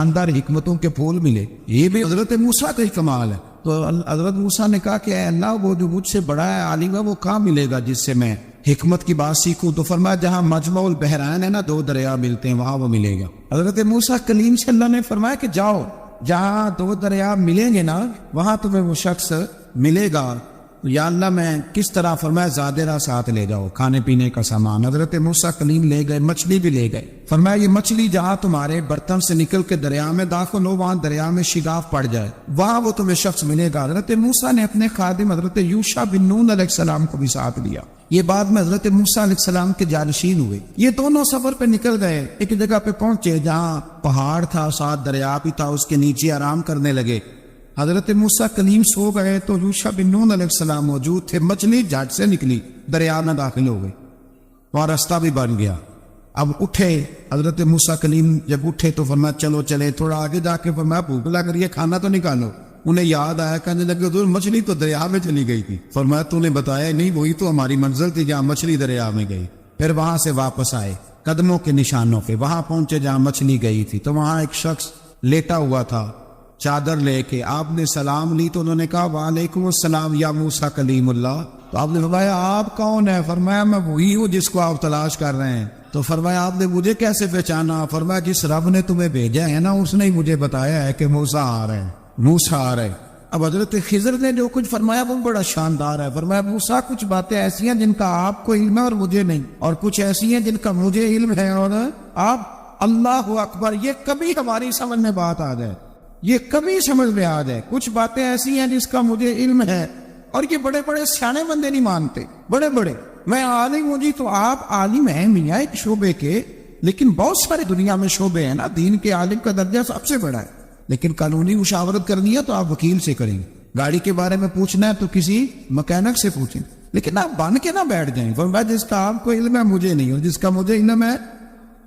اندر حکمتوں کے پھول ملے. یہ بھی حضرت موسیٰ کا ہی کمال ہے. تو حضرت موسیٰ نے کہا کہ اے اللہ وہ جو مجھ سے بڑا ہے عالم ہے وہ کہاں ملے گا جس سے میں حکمت کی بات سیکھوں؟ تو فرمایا جہاں مجمع البحرین ہے نا، دو دریا ملتے ہیں، وہاں وہ ملے گا. حضرت موسیٰ کلیم سے اللہ نے فرمایا کہ جاؤ جہاں دو دریا ملیں گے نا وہاں تمہیں وہ شخص ملے گا. یا اللہ میں کس طرح؟ فرمایا زادرہ ساتھ لے جاؤ، کھانے پینے کا سامان. حضرت موسیٰ کلیم لے گئے، مچھلی بھی لے گئے. فرمایا یہ مچھلی جہاں تمہارے برتن سے نکل کے دریا میں داخل ہو وہاں دریا میں شگاف پڑ جائے، وہاں وہ تمہیں شخص ملے گا. حضرت موسیٰ نے اپنے خادم حضرت یوشع بن نون علیہ السلام کو بھی ساتھ لیا. یہ بعد میں حضرت موسیٰ علیہ السلام کے جانشین ہوئے. یہ دونوں سفر پہ نکل گئے، ایک جگہ پہ پہنچے جہاں پہاڑ تھا، ساتھ دریا بھی تھا، اس کے نیچے آرام کرنے لگے. حضرت موسیٰ کلیم سو گئے تو یوشع بن نون علیہ السلام موجود تھے. مچھلی جھٹ سے نکلی، دریا میں داخل ہو گئی، وہاں راستہ بھی بن گیا. اب اٹھے حضرت موسیٰ کلیم، جب اٹھے تو فرمایا چلو چلے. تھوڑا آگے جا کے فرمایا بھوک لگ رہی ہے، کھانا تو نکالو. انہیں یاد آیا، کہنے لگے حضور مچھلی تو دریا میں چلی گئی تھی. فرمایا تو نے بتایا نہیں، وہی تو ہماری منزل تھی جہاں مچھلی دریا میں گئی. پھر وہاں سے واپس آئے قدموں کے نشانوں پہ، وہاں پہنچے جہاں مچھلی گئی تھی. تو وہاں ایک شخص لیٹا ہوا تھا چادر لے کے. آپ نے سلام لی تو انہوں نے کہا وعلیکم السلام یا موسیٰ کلیم اللہ. تو آپ نے فرمایا آپ کون ہے؟ فرمایا میں وہی ہوں جس کو آپ تلاش کر رہے ہیں. تو فرمایا آپ نے مجھے کیسے پہچانا؟ فرمایا جس رب نے تمہیں بھیجا ہے نا اس نے ہی مجھے بتایا ہے کہ موسیٰ آ رہے ہیں، موسیٰ آ رہے ہیں. اب حضرت خضر نے جو کچھ فرمایا وہ بڑا شاندار ہے. فرمایا موسیٰ کچھ باتیں ایسی ہیں جن کا آپ کو علم ہے اور مجھے نہیں، اور کچھ ایسی ہیں جن کا مجھے علم ہے اور آپ. اللہ اکبر، یہ کبھی ہماری سمجھ میں بات آ جائے، یہ کبھی سمجھ میں آ جائے. کچھ باتیں ایسی ہیں جس کا مجھے علم ہے اور یہ بڑے بڑے سیانے بندے نہیں مانتے. بڑے بڑے میں عالم ہوں جی، تو آپ عالم ہیں میاں ایک شعبے کے، لیکن بہت سارے دنیا میں شعبے ہیں نا. دین کے عالم کا درجہ سب سے بڑا ہے، لیکن قانونی مشاورت کرنی ہے تو آپ وکیل سے کریں گے. گاڑی کے بارے میں پوچھنا ہے تو کسی مکینک سے پوچھیں، لیکن آپ بن کے نہ بیٹھ جائیں. فرمایا جس کا آپ کو علم ہے مجھے نہیں، اور جس کا مجھے علم ہے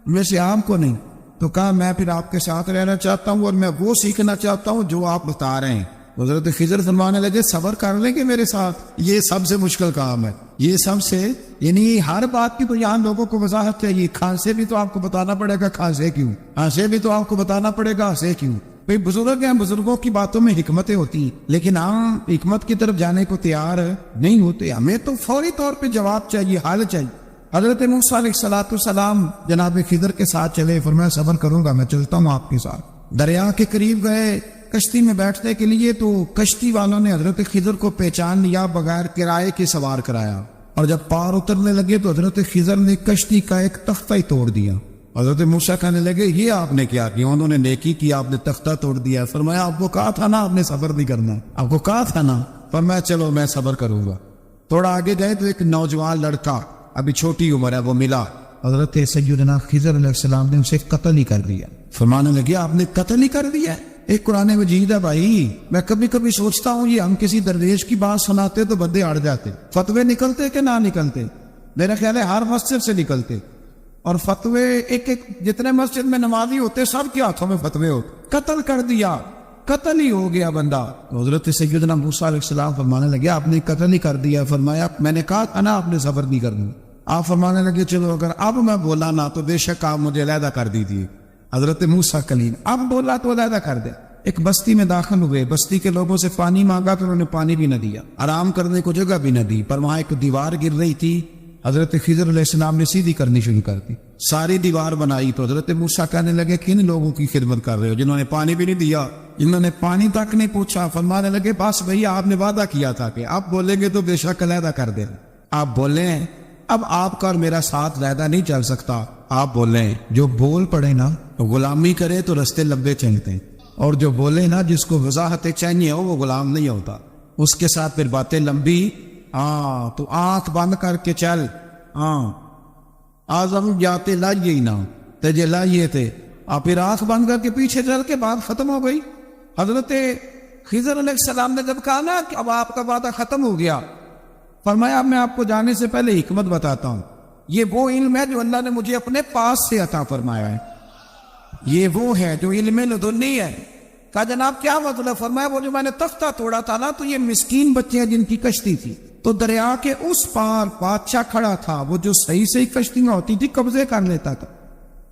ویسے آپ کو نہیں. تو کہا میں پھر آپ کے ساتھ رہنا چاہتا ہوں اور میں وہ سیکھنا چاہتا ہوں جو آپ بتا رہے ہیں. حضرت خضر فرمانے لگے صبر کر لیں گے میرے ساتھ، یہ سب سے مشکل کام ہے. یہ سب سے یعنی ہر بات کی تو یہاں لوگوں کو وضاحت چاہیے. کھانسے بھی تو آپ کو بتانا پڑے گا کھانسے کیوں، ہنسے بھی تو آپ کو بتانا پڑے گا ہنسے کیوں. بھئی بزرگ ہیں، بزرگوں کی باتوں میں حکمتیں ہوتی ہیں، لیکن ہم حکمت کی طرف جانے کو تیار نہیں ہوتے. ہمیں تو فوری طور پہ جواب چاہیے، حل چاہیے. حضرت موسیٰ علیہ السلام جناب خضر کے ساتھ چلے. فرمایا صبر کروں گا، میں چلتا ہوں آپ کے ساتھ. دریا کے قریب گئے کشتی میں بیٹھنے کے لیے، تو کشتی والوں نے حضرت خضر کو پہچان لیا، بغیر کرائے کے سوار کرایا. اور جب پار اترنے لگے تو حضرت خضر نے کشتی کا ایک تختہ ہی توڑ دیا. حضرت موسیٰ کہنے لگے یہ آپ نے کیا کیا؟ انہوں نے نیکی کی، آپ نے تختہ توڑ دیا. فرمایا آپ کو کہا تھا نا آپ نے صبر نہیں کرنا، آپ کو کہا تھا نا. فرمایا چلو میں صبر کروں گا. تھوڑا آگے گئے تو ایک نوجوان لڑکا، ابھی چھوٹی عمر ہے، وہ ملا. حضرت سیدنا خضر علیہ السلام نے اسے قتل ہی کر دیا. فرمانے لگے آپ نے قتل ہی کر دیا؟ ایک قرآن مجید ہے بھائی. میں کبھی کبھی سوچتا ہوں یہ ہم کسی درویش کی بات سناتے تو بندے اڑ جاتے. فتوے نکلتے کہ نہ نکلتے؟ میرا خیال ہے ہر مسجد سے نکلتے. اور فتوے ایک جتنے مسجد میں نمازی ہوتے سب کے ہاتھوں میں فتوے ہوتے. قتل کر دیا، قتل ہی ہو گیا بندہ. حضرت سیدنا موسیٰ علیہ السلام فرمانے لگے آپ نے قتل ہی کر دیا. فرمایا میں نے کہا تھا نا آپ نے صبر نہیں کرنا. آپ فرمانے لگے چلو اگر اب میں بولا نا تو بے شک آپ مجھے علیحدہ کر دیجیے. حضرت موسیٰ کلیم اب بولا تو علیحدہ کر دیا. ایک بستی میں داخل ہوئے، بستی کے لوگوں سے پانی مانگا تو انہوں نے پانی بھی نہ دیا، آرام کرنے کو جگہ بھی نہ دی. پر وہاں ایک دیوار گر رہی تھی، حضرت خضر علیہ السلام نے سیدھی کرنی شروع کر دی. ساری دیوار بنائی. تو حضرت موسیٰ کہنے لگے کن لوگوں کی خدمت کر رہے ہو جنہوں نے پانی بھی نہیں دیا، جنہوں نے پانی تک نہیں پوچھا. فرمانے لگے بس بھیا آپ نے وعدہ کیا تھا کہ آپ بولیں گے تو بے شک علیحدہ کر دیں. آپ بولیں اب آپ کا اور میرا ساتھ علیحدہ نہیں چل سکتا. آپ بولیں جو بول پڑے نا تو غلامی کرے تو رستے لمبے چلتے ہیں، اور جو بولے نا جس کو وضاحت چاہیے ہو وہ غلام نہیں ہوتا، اس کے ساتھ پھر باتیں لمبی. تو آنکھ بند کر کے چل. آزم جاتے لائیے ہی نہ تجھے لائیے تھے. آپ پھر آنکھ بند کر کے پیچھے چل کے بات ختم ہو گئی. حضرت خضر علیہ السلام نے جب کہا نا کہ اب آپ کا وعدہ ختم ہو گیا، فرمایا اب میں آپ کو جانے سے پہلے حکمت بتاتا ہوں. یہ وہ علم ہے جو اللہ نے مجھے اپنے پاس سے عطا فرمایا ہے. یہ وہ ہے جو علم لدنی ہے. کہا جناب کیا مطلب؟ فرمایا وہ جو میں نے تختہ توڑا تھا نا تو یہ مسکین بچے ہیں جن کی کشتی تھی، تو دریا کے اس پار بادشاہ کھڑا تھا، وہ جو صحیح کشتی میں ہوتی تھی قبضے کر لیتا تھا.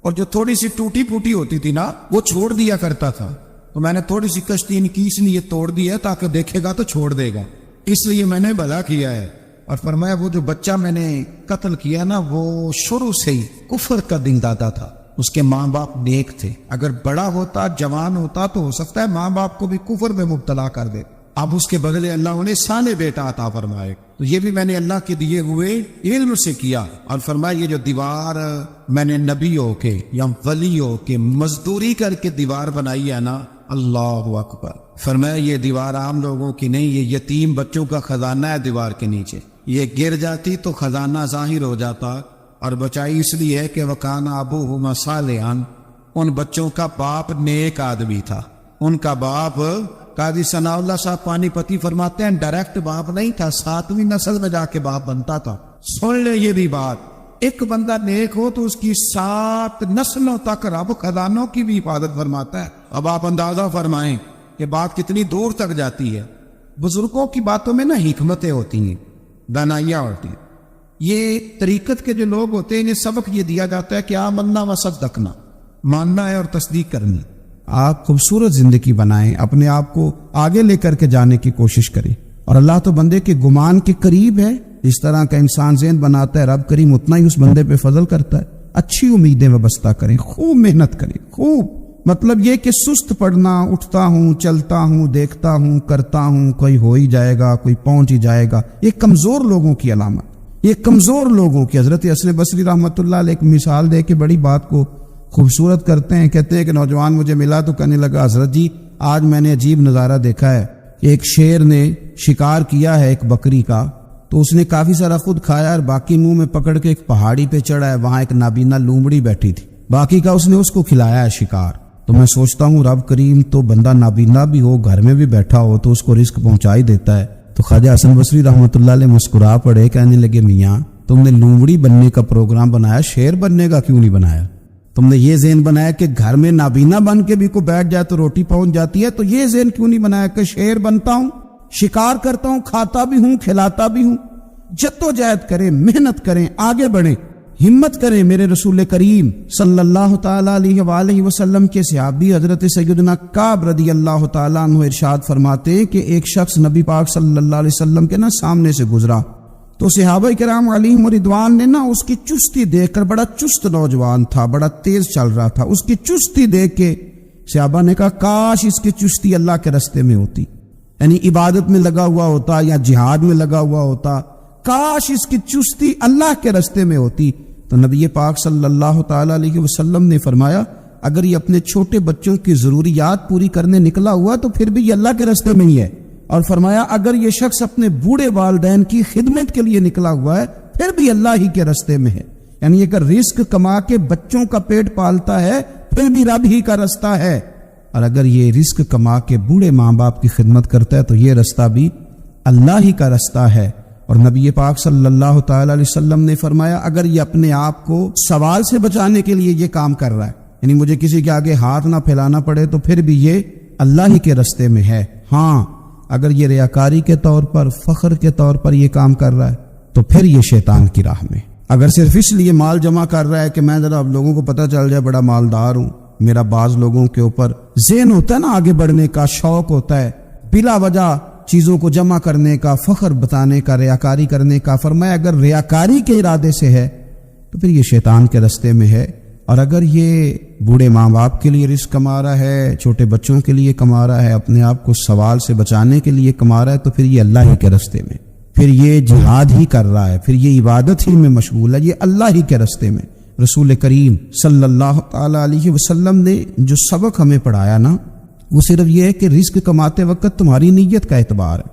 اور جو تھوڑی سی ٹوٹی پھوٹی ہوتی تھی نا وہ چھوڑ دیا کرتا تھا. تو میں نے تھوڑی سی کشتی ان کی اس لیے توڑ دی ہے تاکہ دیکھے گا تو چھوڑ دے گا, اس لیے میں نے بھلا کیا ہے. اور فرمایا وہ جو بچہ میں نے قتل کیا نا وہ شروع سے ہی کفر کا دن دادا تھا, اس کے ماں باپ نیک تھے. اگر بڑا ہوتا جوان ہوتا تو ہو سکتا ہے ماں باپ کو بھی کفر میں مبتلا کر دے. اب اس کے بدلے اللہ انہیں صالح بیٹا عطا فرمائے. تو یہ بھی میں نے اللہ کے دیے ہوئے علم سے کیا. اور فرمایا یہ جو دیوار میں نے نبیوں کے یا ولیوں کے مزدوری کر کے دیوار بنائی ہے نا, اللہ اکبر, فرمایا یہ دیوار عام لوگوں کی نہیں, یہ یتیم بچوں کا خزانہ ہے دیوار کے نیچے. یہ گر جاتی تو خزانہ ظاہر ہو جاتا, اور بچائی اس لیے ہے کہ وَكَانَ أَبُوهُمَا صَالِحًا, ان بچوں کا باپ نیک آدمی تھا. ان کا باپ قاضی ثناء اللہ صاحب پانی پتی فرماتے ہیں ڈائریکٹ باپ نہیں تھا, 7ویں نسل میں جا کے باپ بنتا تھا. سن لے یہ بھی بات, ایک بندہ نیک ہو تو اس کی 7 نسلوں تک رب خزانوں کی بھی حفاظت فرماتا ہے. اب آپ اندازہ فرمائیں کہ بات کتنی دور تک جاتی ہے. بزرگوں کی باتوں میں نا حکمتیں ہوتی ہیں, دانائیاں ہوتی ہیں. یہ طریقت کے جو لوگ ہوتے ہیں انہیں سبق یہ دیا جاتا ہے کہ آمنا و صدقنا, ماننا ہے اور تصدیق کرنی. آپ خوبصورت زندگی بنائیں, اپنے آپ کو آگے لے کر کے جانے کی کوشش کریں. اور اللہ تو بندے کے گمان کے قریب ہے. اس طرح کا انسان ذہن بناتا ہے رب کریم اتنا ہی اس بندے پہ فضل کرتا ہے. اچھی امیدیں وابستہ کریں, خوب محنت کریں, خوب. مطلب یہ کہ سست پڑنا, اٹھتا ہوں چلتا ہوں دیکھتا ہوں کرتا ہوں, کوئی ہو ہی جائے گا کوئی پہنچ ہی جائے گا, یہ کمزور لوگوں کی علامت, یہ کمزور لوگوں کی. حضرت حسن بصری رحمۃ اللہ علیہ ایک مثال دے کے بڑی بات کو خوبصورت کرتے ہیں. کہتے ہیں کہ نوجوان مجھے ملا تو کہنے لگا حضرت جی آج میں نے عجیب نظارہ دیکھا ہے کہ ایک شیر نے شکار کیا ہے ایک بکری کا, تو اس نے کافی سارا خود کھایا اور باقی منہ میں پکڑ کے ایک پہاڑی پہ چڑھا ہے, وہاں ایک نابینا لومڑی بیٹھی تھی, باقی کا اس نے اس کو کھلایا ہے شکار. تو میں سوچتا ہوں رب کریم تو بندہ نابینا بھی ہو گھر میں بھی بیٹھا ہو تو اس کو رزق پہنچا ہی دیتا ہے. تو خواجہ حسن بصری رحمۃ اللہ علیہ مسکرا پڑے, کہنے لگے میاں تم نے لومڑی بننے کا پروگرام بنایا, شیر بننے کا کیوں نہیں بنایا؟ تم نے یہ ذہن بنایا کہ گھر میں نابینا بن کے بھی کو بیٹھ جائے تو روٹی پہنچ جاتی ہے, تو یہ ذہن کیوں نہیں بنایا کہ شیر بنتا ہوں, شکار کرتا ہوں, کھاتا بھی ہوں کھلاتا بھی ہوں. جدوجہد کریں, محنت کریں, آگے بڑھیں, ہمت کریں. میرے رسول کریم صلی اللہ تعالیٰ علیہ وآلہ وسلم کے صحابی حضرت سیدنا کعب رضی اللہ تعالیٰ عنہ ارشاد فرماتے ہیں کہ ایک شخص نبی پاک صلی اللہ علیہ وسلم کے سامنے سے گزرا, تو صحابہ کرام علیہم رضوان نے اس کی چستی دیکھ کر, بڑا چست نوجوان تھا, بڑا تیز چل رہا تھا, اس کی چستی دیکھ کے صحابہ نے کہا کاش اس کی چستی اللہ کے رستے میں ہوتی, یعنی عبادت میں لگا ہوا ہوتا یا جہاد میں لگا ہوا ہوتا, کاش اس کی چستی اللہ کے رستے میں ہوتی. تو نبی پاک صلی اللہ تعالیٰ علیہ وسلم نے فرمایا اگر یہ اپنے چھوٹے بچوں کی ضروریات پوری کرنے نکلا ہوا تو پھر بھی یہ اللہ کے رستے میں ہی ہے. اور فرمایا اگر یہ شخص اپنے بوڑھے والدین کی خدمت کے لیے نکلا ہوا ہے پھر بھی اللہ ہی کے رستے میں ہے. یعنی اگر رزق کما کے بچوں کا پیٹ پالتا ہے پھر بھی رب ہی کا رستہ ہے, اور اگر یہ رزق کما کے بوڑھے ماں باپ کی خدمت کرتا ہے تو یہ رستہ بھی اللہ ہی کا رستہ ہے. اور نبی پاک صلی اللہ تعالی علیہ وسلم نے فرمایا اگر یہ اپنے آپ کو سوال سے بچانے کے لیے یہ کام کر رہا ہے, یعنی مجھے کسی کے آگے ہاتھ نہ پھیلانا پڑے, تو پھر بھی یہ اللہ ہی کے رستے میں ہے. ہاں اگر یہ ریاکاری کے طور پر, فخر کے طور پر یہ کام کر رہا ہے تو پھر یہ شیطان کی راہ میں. اگر صرف اس لیے مال جمع کر رہا ہے کہ میں ذرا اب لوگوں کو پتہ چل جائے بڑا مالدار ہوں, میرا بعض لوگوں کے اوپر ذہن ہوتا ہے نا آگے بڑھنے کا, شوق ہوتا ہے بلا وجہ چیزوں کو جمع کرنے کا, فخر بتانے کا, ریاکاری کرنے کا. فرمایا اگر ریاکاری کے ارادے سے ہے تو پھر یہ شیطان کے رستے میں ہے, اور اگر یہ بوڑھے ماں باپ کے لیے رزق کما رہا ہے, چھوٹے بچوں کے لیے کما رہا ہے, اپنے آپ کو سوال سے بچانے کے لیے کما رہا ہے, تو پھر یہ اللہ ہی کے رستے میں, پھر یہ جہاد ہی کر رہا ہے, پھر یہ عبادت ہی میں مشغول ہے, یہ اللہ ہی کے رستے میں. رسول کریم صلی اللہ تعالیٰ علیہ وسلم نے جو سبق ہمیں پڑھایا نا وہ صرف یہ ہے کہ رزق کماتے وقت تمہاری نیت کا اعتبار ہے.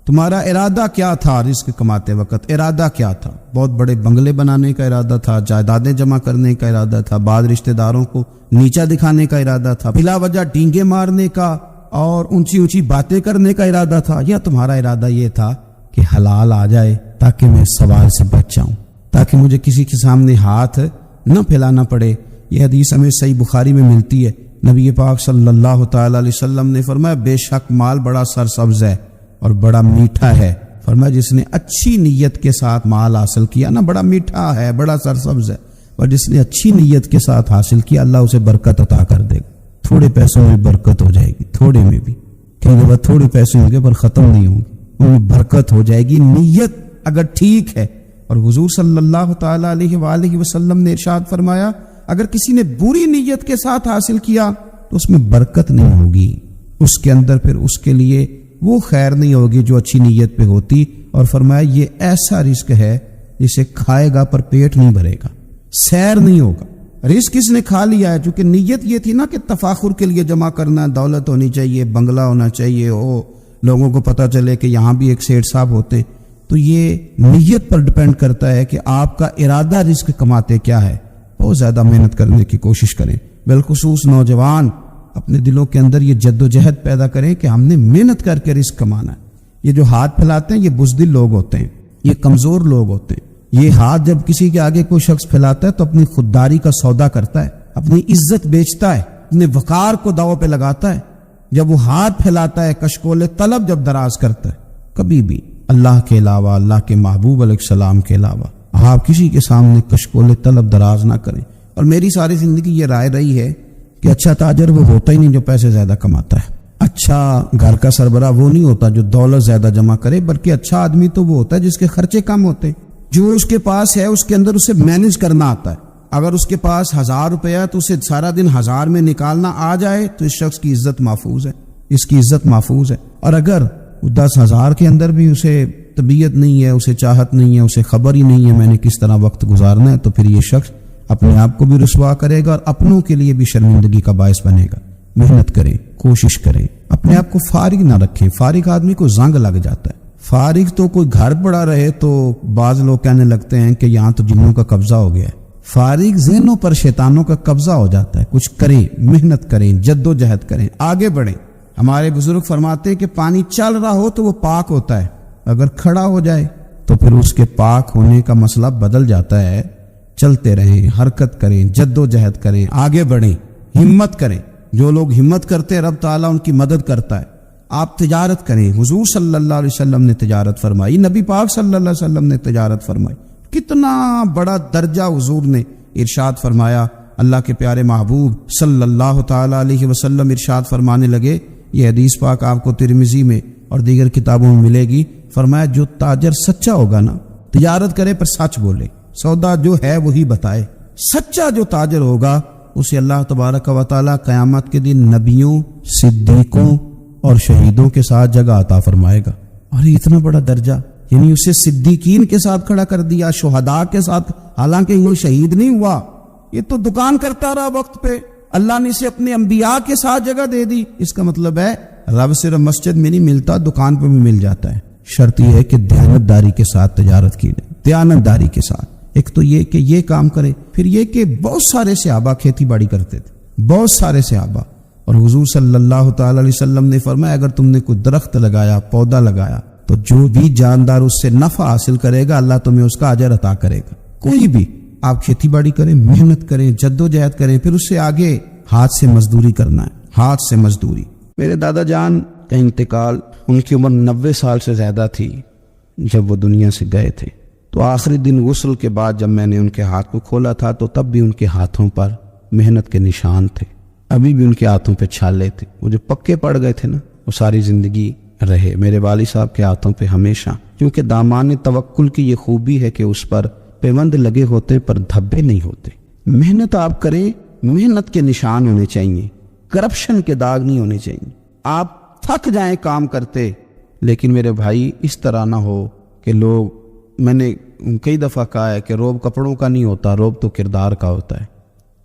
تمہارا ارادہ کیا تھا رزق کماتے وقت؟ ارادہ کیا تھا؟ بہت بڑے بنگلے بنانے کا ارادہ تھا, جائیدادیں جمع کرنے کا ارادہ تھا, بعض رشتہ داروں کو نیچا دکھانے کا ارادہ تھا, بلا وجہ ڈینگے مارنے کا اور اونچی اونچی باتیں کرنے کا ارادہ تھا, یا تمہارا ارادہ یہ تھا کہ حلال آ جائے تاکہ میں سوال سے بچ جاؤں, تاکہ مجھے کسی کے سامنے ہاتھ نہ پھیلانا پڑے؟ یہ حدیث ہمیں صحیح بخاری میں ملتی ہے. نبی پاک صلی اللہ تعالی علیہ وسلم نے فرمایا بے شک مال بڑا سرسبز ہے اور بڑا میٹھا ہے. فرمایا جس نے اچھی نیت کے ساتھ مال حاصل کیا نا, بڑا میٹھا ہے, بڑا سرسبز ہے. اور جس نے اچھی نیت کے ساتھ حاصل کیا اللہ اسے برکت عطا کر دے گا. تھوڑے پیسوں میں برکت ہو جائے گی, تھوڑے میں بھی, کیونکہ بعد تھوڑے پیسے ہوں گے پر ختم نہیں ہوں گے, ان میں برکت ہو جائے گی نیت اگر ٹھیک ہے. اور حضور صلی اللہ تعالی علیہ وآلہ وسلم نے ارشاد فرمایا اگر کسی نے بری نیت کے ساتھ حاصل کیا تو اس میں برکت نہیں ہوگی, اس کے اندر پھر اس کے لیے وہ خیر نہیں ہوگی جو اچھی نیت پہ ہوتی. اور فرمایا یہ ایسا رزق ہے جسے کھائے گا پر پیٹ نہیں بھرے گا, سیر نہیں ہوگا. رزق کس نے کھا لیا ہے, چونکہ نیت یہ تھی نا کہ تفاخر کے لیے جمع کرنا, دولت ہونی چاہیے, بنگلہ ہونا چاہیے, لوگوں کو پتہ چلے کہ یہاں بھی ایک سیٹ صاحب ہوتے. تو یہ نیت پر ڈپینڈ کرتا ہے کہ آپ کا ارادہ رزق کماتے کیا ہے. بہت زیادہ محنت کرنے کی کوشش کریں, بالخصوص نوجوان اپنے دلوں کے اندر یہ جد و جہد پیدا کریں کہ ہم نے محنت کر کے رزق کمانا ہے. یہ جو ہاتھ پھیلاتے ہیں یہ بزدل لوگ ہوتے ہیں, یہ کمزور لوگ ہوتے ہیں. یہ ہاتھ جب کسی کے آگے کوئی شخص پھیلاتا ہے تو اپنی خودداری کا سودا کرتا ہے, اپنی عزت بیچتا ہے, اپنے وقار کو داؤ پہ لگاتا ہے. جب وہ ہاتھ پھیلاتا ہے کشکول طلب جب دراز کرتا ہے, کبھی بھی اللہ کے علاوہ, اللہ کے محبوب علیہ السلام کے علاوہ آپ کسی کے سامنے کشکول طلب دراز نہ کریں. اور میری ساری زندگی یہ رائے رہی ہے کہ اچھا تاجر وہ ہوتا ہی نہیں جو پیسے زیادہ کماتا ہے, اچھا گھر کا سربراہ وہ نہیں ہوتا جو دولت زیادہ جمع کرے, بلکہ اچھا آدمی تو وہ ہوتا ہے جس کے خرچے کم ہوتے, جو اس کے پاس ہے اس کے اندر اسے مینج کرنا آتا ہے. اگر اس کے پاس 1000 روپے ہے تو اسے سارا دن 1000 میں نکالنا آ جائے تو اس شخص کی عزت محفوظ ہے, اس کی عزت محفوظ ہے. اور اگر 10,000 کے اندر بھی اسے طبیعت نہیں ہے, اسے چاہت نہیں ہے, اسے خبر ہی نہیں ہے میں نے کس طرح وقت گزارنا ہے, تو پھر یہ شخص اپنے آپ کو بھی رسوا کرے گا اور اپنوں کے لیے بھی شرمندگی کا باعث بنے گا. محنت کریں, کوشش کریں, اپنے آپ کو فارغ نہ رکھیں. فارغ آدمی کو زنگ لگ جاتا ہے. فارغ تو کوئی گھر پڑا رہے تو بعض لوگ کہنے لگتے ہیں کہ یہاں تو جنوں کا قبضہ ہو گیا ہے. فارغ ذہنوں پر شیطانوں کا قبضہ ہو جاتا ہے. کچھ کریں, محنت کریں, جد و جہد کریں, آگے بڑھیں. ہمارے بزرگ فرماتے ہیں کہ پانی چل رہا ہو تو وہ پاک ہوتا ہے, اگر کھڑا ہو جائے تو پھر اس کے پاک ہونے کا مسئلہ بدل جاتا ہے. چلتے رہیں, حرکت کریں, جد و جہد کریں, آگے بڑھیں, ہمت کریں. جو لوگ ہمت کرتے رب تعالیٰ ان کی مدد کرتا ہے. آپ تجارت کریں. حضور صلی اللہ علیہ وسلم نے تجارت فرمائی, نبی پاک صلی اللہ علیہ وسلم نے تجارت فرمائی. کتنا بڑا درجہ حضور نے ارشاد فرمایا. اللہ کے پیارے محبوب صلی اللہ تعالیٰ علیہ وسلم ارشاد فرمانے لگے, یہ حدیث پاک آپ کو ترمذی میں اور دیگر کتابوں میں ملے گی. فرمایا جو تاجر سچا ہوگا نا, تجارت کرے پر سچ بولے, سودا جو ہے وہی بتائے. سچا جو تاجر ہوگا اسے اللہ تبارک و تعالیٰ قیامت کے دن نبیوں, صدیقوں اور شہیدوں کے ساتھ جگہ عطا فرمائے گا. اور یہ اتنا بڑا درجہ, یعنی اسے صدیقین کے ساتھ کھڑا کر دیا, شہداء کے ساتھ, حالانکہ وہ شہید نہیں ہوا, یہ تو دکان کرتا رہا وقت پہ, اللہ نے اسے اپنے انبیاء کے ساتھ جگہ دے دی. اس کا مطلب ہے رب صرف مسجد میں نہیں ملتا, دکان پہ بھی مل جاتا ہے. شرط یہ ہے کہ دیانتداری کے ساتھ تجارت کی جائے, دیانتداری کے ساتھ. ایک تو یہ کہ یہ کام کرے, پھر یہ کہ بہت سارے صحابہ کھیتی باڑی کرتے تھے, بہت سارے صحابہ. اور حضور صلی اللہ تعالی علیہ وسلم نے فرمایا اگر تم نے کوئی درخت لگایا, پودا لگایا, تو جو بھی جاندار اس سے نفع حاصل کرے گا اللہ تمہیں اس کا اجر عطا کرے گا. کوئی بھی آپ کھیتی باڑی کریں, محنت کریں, جد و جہد کریں, پھر اس سے آگے ہاتھ سے مزدوری کرنا ہے, ہاتھ سے مزدوری. میرے دادا جان کا انتقال, ان کی عمر 90 سال سے زیادہ تھی جب وہ دنیا سے گئے تھے. تو آخری دن غسل کے بعد جب میں نے ان کے ہاتھ کو کھولا تھا تو تب بھی ان کے ہاتھوں پر محنت کے نشان تھے, ابھی بھی ان کے ہاتھوں پہ چھالے تھے. وہ جو پکے پڑ گئے تھے نا وہ ساری زندگی رہے میرے والد صاحب کے ہاتھوں پہ ہمیشہ. کیونکہ دامان توکل کی یہ خوبی ہے کہ اس پر پیوند لگے ہوتے پر دھبے نہیں ہوتے. محنت آپ کریں, محنت کے نشان ہونے چاہیے, کرپشن کے داغ نہیں ہونے چاہیے. آپ تھک جائیں کام کرتے, لیکن میرے بھائی اس طرح نہ ہو کہ لوگ, میں نے کئی دفعہ کہا ہے کہ روب کپڑوں کا نہیں ہوتا, روب تو کردار کا ہوتا ہے.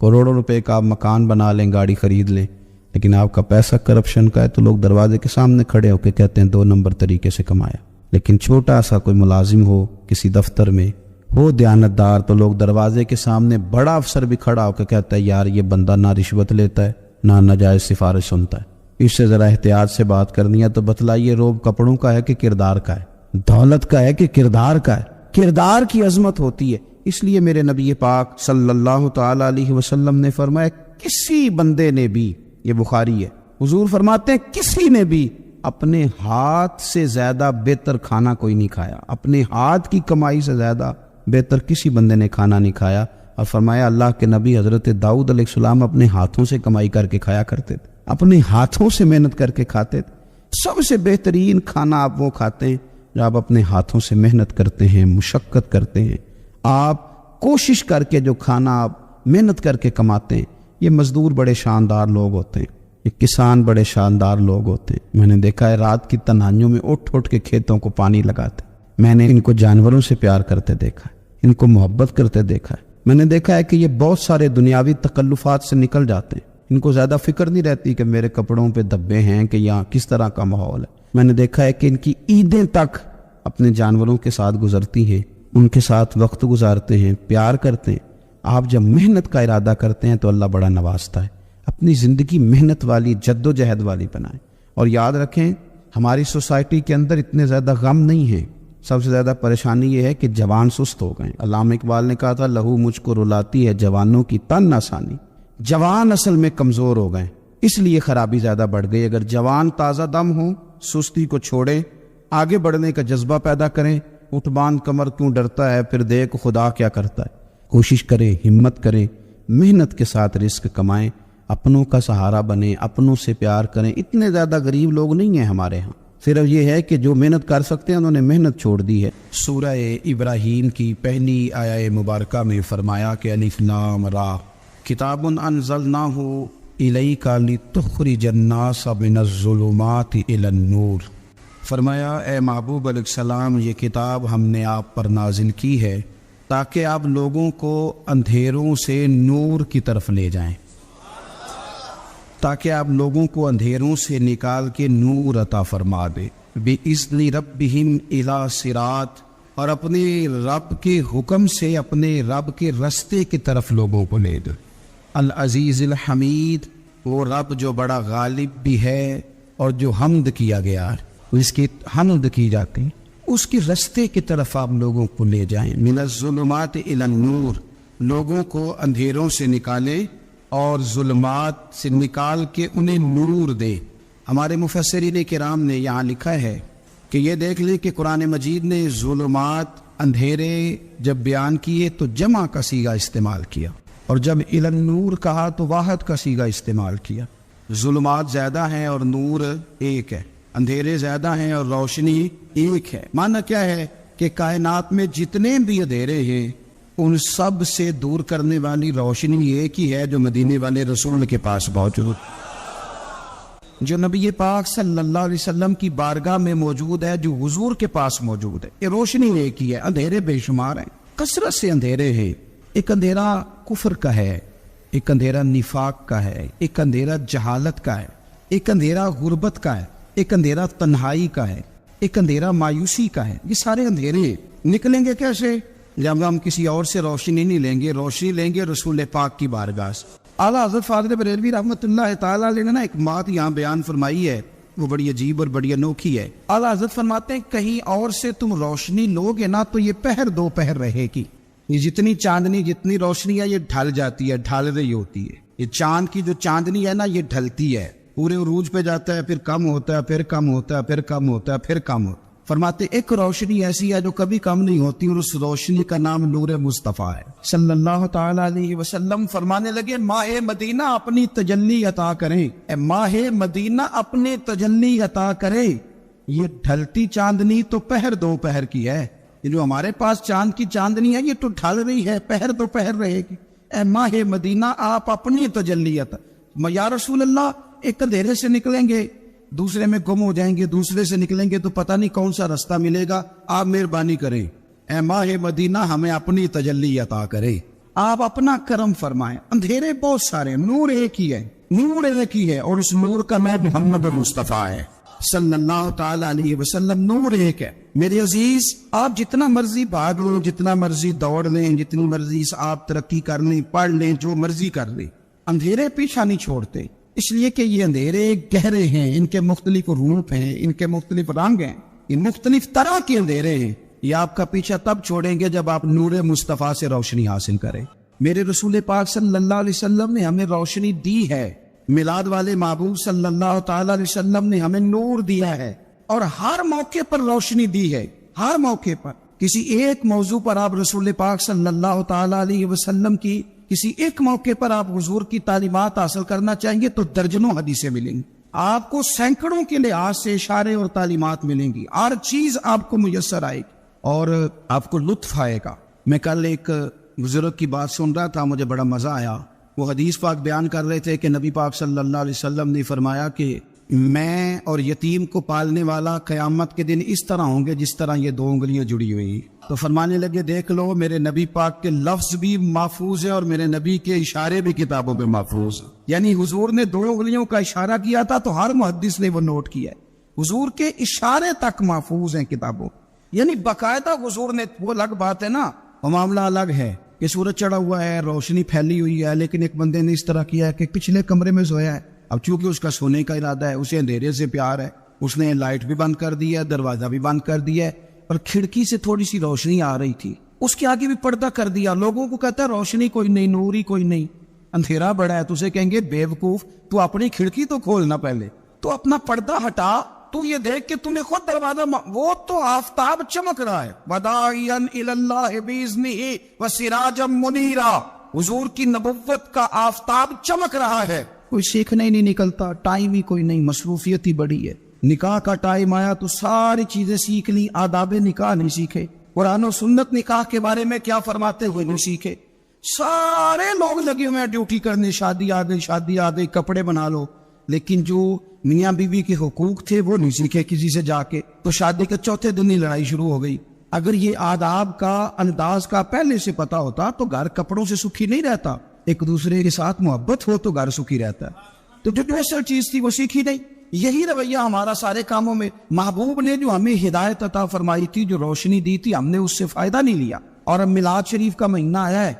کروڑوں روپے کا آپ مکان بنا لیں, گاڑی خرید لیں, لیکن آپ کا پیسہ کرپشن کا ہے تو لوگ دروازے کے سامنے کھڑے ہو کے کہتے ہیں 2 نمبر طریقے سے کمایا. لیکن چھوٹا سا کوئی ملازم ہو کسی دفتر میں, ہو دیانتدار, تو لوگ دروازے کے سامنے, بڑا افسر بھی کھڑا ہو کے کہتا ہے یار یہ بندہ نہ رشوت لیتا ہے نہ ناجائز سفارش سنتا ہے, اس سے ذرا احتیاط سے بات کرنی ہے. تو بتلائیے روب کپڑوں کا ہے کہ کردار کا ہے, دولت کا ہے کہ کردار کا ہے؟ کردار کی عظمت ہوتی ہے. اس لیے میرے نبی پاک صلی اللہ تعالی علیہ وسلم نے فرمایا کسی بندے نے بھی, یہ بخاری ہے, حضور فرماتے ہیں کسی نے بھی اپنے ہاتھ سے زیادہ بہتر کھانا کوئی نہیں کھایا, اپنے ہاتھ کی کمائی سے زیادہ بہتر کسی بندے نے کھانا نہیں کھایا اور فرمایا اللہ کے نبی حضرت داؤد علیہ السلام اپنے ہاتھوں سے کمائی کر کے کھایا کرتے تھے، اپنے ہاتھوں سے محنت کر کے کھاتے تھے۔ سب سے بہترین کھانا آپ وہ کھاتے ہیں جو آپ اپنے ہاتھوں سے محنت کرتے ہیں، مشقت کرتے ہیں۔ آپ کوشش کر کے جو کھانا آپ محنت کر کے کماتے ہیں، یہ مزدور بڑے شاندار لوگ ہوتے ہیں، یہ کسان بڑے شاندار لوگ ہوتے ہیں۔ میں نے دیکھا ہے رات کی تنہائیوں میں اٹھ کے کھیتوں کو پانی لگاتے، میں نے ان کو جانوروں سے پیار کرتے دیکھا ہے، ان کو محبت کرتے دیکھا ہے۔ میں نے دیکھا ہے کہ یہ بہت سارے دنیاوی تکلفات سے نکل جاتے ہیں، ان کو زیادہ فکر نہیں رہتی کہ میرے کپڑوں پہ دھبے ہیں کہ یہاں کس طرح کا ماحول ہے۔ میں نے دیکھا ہے کہ ان کی عیدیں تک اپنے جانوروں کے ساتھ گزرتی ہیں، ان کے ساتھ وقت گزارتے ہیں، پیار کرتے ہیں۔ آپ جب محنت کا ارادہ کرتے ہیں تو اللہ بڑا نوازتا ہے۔ اپنی زندگی محنت والی، جد و جہد والی بنائیں، اور یاد رکھیں ہماری سوسائٹی کے اندر اتنے زیادہ غم نہیں ہیں، سب سے زیادہ پریشانی یہ ہے کہ جوان سست ہو گئے۔ علامہ اقبال نے کہا تھا لہو مجھ کو رلاتی ہے جوانوں کی تن آسانی۔ جوان اصل میں کمزور ہو گئے، اس لیے خرابی زیادہ بڑھ گئی۔ اگر جوان تازہ دم ہوں، سستی کو چھوڑیں، آگے بڑھنے کا جذبہ پیدا کریں۔ اٹھ باندھ کمر کیوں ڈرتا ہے، پھر دیکھ خدا کیا کرتا ہے۔ کوشش کریں، ہمت کریں، محنت کے ساتھ رزق کمائیں، اپنوں کا سہارا بنیں، اپنوں سے پیار کریں۔ اتنے زیادہ غریب لوگ نہیں ہیں ہمارے ہاں، صرف یہ ہے کہ جو محنت کر سکتے ہیں انہوں نے محنت چھوڑ دی ہے۔ سورہ ابراہیم کی پہلی آیہ مبارکہ میں فرمایا کہ الف لام را کتاب انزلناہ الیک لتخرج الناس من الظلمات الی النور۔ فرمایا اے محبوب علیہ السلام، یہ کتاب ہم نے آپ پر نازل کی ہے تاکہ آپ لوگوں کو اندھیروں سے نور کی طرف لے جائیں، تاکہ آپ لوگوں کو اندھیروں سے نکال کے نور عطا فرما دے۔ بِإِذْنِ رَبِّهِمْ إِلَىٰ صِرَاط، اور اپنے رب کے حکم سے اپنے رب کے رستے کی طرف لوگوں کو لے دے۔ العزیز الحمید، وہ رب جو بڑا غالب بھی ہے اور جو حمد کیا گیا ہے، اس کی حمد کی جاتی، اس کے رستے کی طرف آپ لوگوں کو لے جائیں۔ من الظلمات الی النور، لوگوں کو اندھیروں سے نکالے اور ظلمات سے نکال کے انہیں نور دے۔ ہمارے مفسرین کرام نے یہاں لکھا ہے کہ یہ دیکھ لیں کہ قرآن مجید نے ظلمات، اندھیرے جب بیان کیے تو جمع کا صیغہ استعمال کیا، اور جب الی النور کہا تو واحد کا صیغہ استعمال کیا۔ ظلمات زیادہ ہیں اور نور ایک ہے، اندھیرے زیادہ ہیں اور روشنی ایک ہے۔ معنی کیا ہے کہ کائنات میں جتنے بھی اندھیرے ہیں ان سب سے دور کرنے والی روشنی ایک ہی ہے جو مدینے والے رسول کے پاس موجود، جو نبی پاک صلی اللہ علیہ وسلم کی بارگاہ میں موجود ہے، جو حضور کے پاس موجود ہے۔ یہ روشنی ایک ہی ہے، اندھیرے بے شمار ہیں، کثرت سے اندھیرے ہیں۔ ایک اندھیرا کفر کا ہے، ایک اندھیرا نفاق کا ہے، ایک اندھیرا جہالت کا ہے، ایک اندھیرا غربت کا ہے، ایک اندھیرا تنہائی کا ہے، ایک اندھیرا مایوسی کا ہے۔ یہ سارے اندھیرے نکلیں گے کیسے؟ جب ہم کسی اور سے روشنی نہیں لیں گے، روشنی لیں گے رسول پاک کی بارگاہ سے۔ اعلیٰ حضرت فاضل بریلوی رحمۃ اللہ تعالیٰ علیہ نے ایک بات یہاں بیان فرمائی ہے، وہ بڑی عجیب اور بڑی انوکھی ہے۔ اعلیٰ حضرت فرماتے ہیں کہیں اور سے تم روشنی لوگے نا تو یہ پہر دو پہر رہے گی۔ یہ جتنی چاندنی، جتنی روشنی ہے، یہ ڈھل جاتی ہے، ڈھل رہی ہوتی ہے۔ یہ چاند کی جو چاندنی ہے نا، یہ ڈھلتی ہے، پورے عروج پہ جاتا ہے، پھر کم ہوتا ہے، پھر کم ہوتا ہے، پھر کم ہوتا ہے، پھر کم ہوتا ہے۔ فرماتے ایک روشنی ایسی ہے جو کبھی کم نہیں ہوتی، اور اس روشنی کا نام نور مصطفیٰ ہے صلی اللہ تعالیٰ علیہ وسلم۔ فرمانے لگے ماہ مدینہ اپنی تجلی عطا کریں، اے ماہ مدینہ اپنے تجلی عطا کرے۔ یہ ڈھلتی چاندنی تو پہر دو پہر کی ہے، یہ جو ہمارے پاس چاند کی چاندنی ہے یہ تو ڈھل رہی ہے، پہر دو پہر رہے گی۔ اے ماہ مدینہ آپ اپنی تجلی عطا، یا رسول اللہ ایک اندھیرے سے نکلیں گے، دوسرے میں گم ہو جائیں گے، دوسرے سے نکلیں گے تو پتہ نہیں کون سا رستہ ملے گا، آپ مہربانی کریں، اے ماہ مدینہ ہمیں اپنی تجلی عطا کرے، آپ اپنا کرم فرمائیں۔ اندھیرے بہت سارے، نور ایک ہی ہے، نور ایک ہی ہے، اور اس نور کا نام محمد مصطفیٰ ہے صلی اللہ تعالیٰ علیہ وسلم۔ نور ایک ہے میرے عزیز، آپ جتنا مرضی بھاگ لیں، جتنا مرضی دوڑ لیں، جتنی مرضی آپ ترقی کر لیں، پڑھ لیں، جو مرضی کر لیں، اندھیرے پیچھا نہیں چھوڑتے، اس لیے کہ یہ اندھیرے گہرے ہیں، ان کے مختلف روپ ہیں، ان کے مختلف رنگ ہیں، یہ مختلف طرح کے اندھیرے ہیں۔ یہ آپ کا پیچھا تب چھوڑیں گے جب آپ نور مصطفیٰ سے روشنی حاصل کریں۔ میرے رسول پاک صلی اللہ علیہ وسلم نے ہمیں روشنی دی ہے، میلاد والے محبوب صلی اللہ تعالیٰ علیہ وسلم نے ہمیں نور دیا ہے، اور ہر موقع پر روشنی دی ہے، ہر موقع پر۔ کسی ایک موضوع پر آپ رسول پاک صلی اللہ تعالی علیہ وسلم کی کسی ایک موقع پر آپ حضور کی تعلیمات حاصل کرنا چاہیں گے تو درجنوں حدیثیں ملیں گی، آپ کو سینکڑوں کے لحاظ سے اشارے اور تعلیمات ملیں گی، ہر چیز آپ کو میسر آئے گی اور آپ کو لطف آئے گا۔ میں کل ایک بزرگ کی بات سن رہا تھا، مجھے بڑا مزہ آیا۔ وہ حدیث پاک بیان کر رہے تھے کہ نبی پاک صلی اللہ علیہ وسلم نے فرمایا کہ میں اور یتیم کو پالنے والا قیامت کے دن اس طرح ہوں گے جس طرح یہ دو انگلیاں جڑی ہوئی۔ تو فرمانے لگے دیکھ لو میرے نبی پاک کے لفظ بھی محفوظ ہیں اور میرے نبی کے اشارے بھی کتابوں پہ محفوظ ہیں۔ یعنی حضور نے دو انگلیوں کا اشارہ کیا تھا تو ہر محدث نے وہ نوٹ کیا ہے، حضور کے اشارے تک محفوظ ہیں کتابوں، یعنی باقاعدہ حضور نے، وہ الگ بات ہے نا، وہ معاملہ الگ ہے کہ سورج چڑھا ہوا ہے، روشنی پھیلی ہوئی ہے، لیکن ایک بندے نے اس طرح کیا ہے کہ پچھلے کمرے میں سویا ہے، اب چونکہ اس کا سونے کا ارادہ ہے، اسے اندھیرے سے پیار ہے، اس نے لائٹ بھی بند کر دی ہے، دروازہ بھی بند کر دیا ہے، اور کھڑکی سے تھوڑی سی روشنی آ رہی تھی، اس کے آگے بھی پردہ کر دیا، لوگوں کو کہتا ہے روشنی کوئی نہیں، نور ہی کوئی نہیں، اندھیرا بڑا ہے، تو اسے کہیں گے بے وقوف، تو اپنی کھڑکی تو کھولنا پہلے، تو اپنا پردہ ہٹا، تو یہ دیکھ کہ تمہیں خود دروازہ وہ تو آفتاب چمک رہا ہے، وَدَاعِيًا إِلَى اللَّهِ بِإِذْنِهِ وَسِرَاجًا مُنِيرًا، حضور کی نبوت کا آفتاب چمک رہا ہے، کوئی سیکھنے ہی نہیں نکلتا، ٹائم ہی کوئی نہیں، مصروفیت ہی بڑی ہے، نکاح کا ٹائم آیا تو ساری چیزیں سیکھ لی، آداب نکاح نہیں سیکھے، قرآن و سنت نکاح کے بارے میں کیا فرماتے ہوئے نہیں سیکھے، سارے لوگ لگے ہوئے ہیں ڈیوٹی کرنے، شادی آ گئی، شادی آ گئی، کپڑے بنا لو، لیکن جو میاں بیوی کے حقوق تھے وہ نہیں سیکھے کسی سے جا کے، تو شادی کے چوتھے دن ہی لڑائی شروع ہو گئی۔ اگر یہ آداب کا انداز کا پہلے سے پتا ہوتا تو گھر کپڑوں سے سکھی نہیں رہتا، ایک دوسرے کے ساتھ محبت ہو تو گھر سکھی رہتا ہے، تو جو اصل چیز تھی وہ سیکھی نہیں۔ یہی رویہ ہمارا سارے کاموں میں، محبوب نے جو ہمیں ہدایت عطا فرمائی تھی، جو روشنی دی تھی، ہم نے اس سے فائدہ نہیں لیا، اور اب میلاد شریف کا مہینہ آیا ہے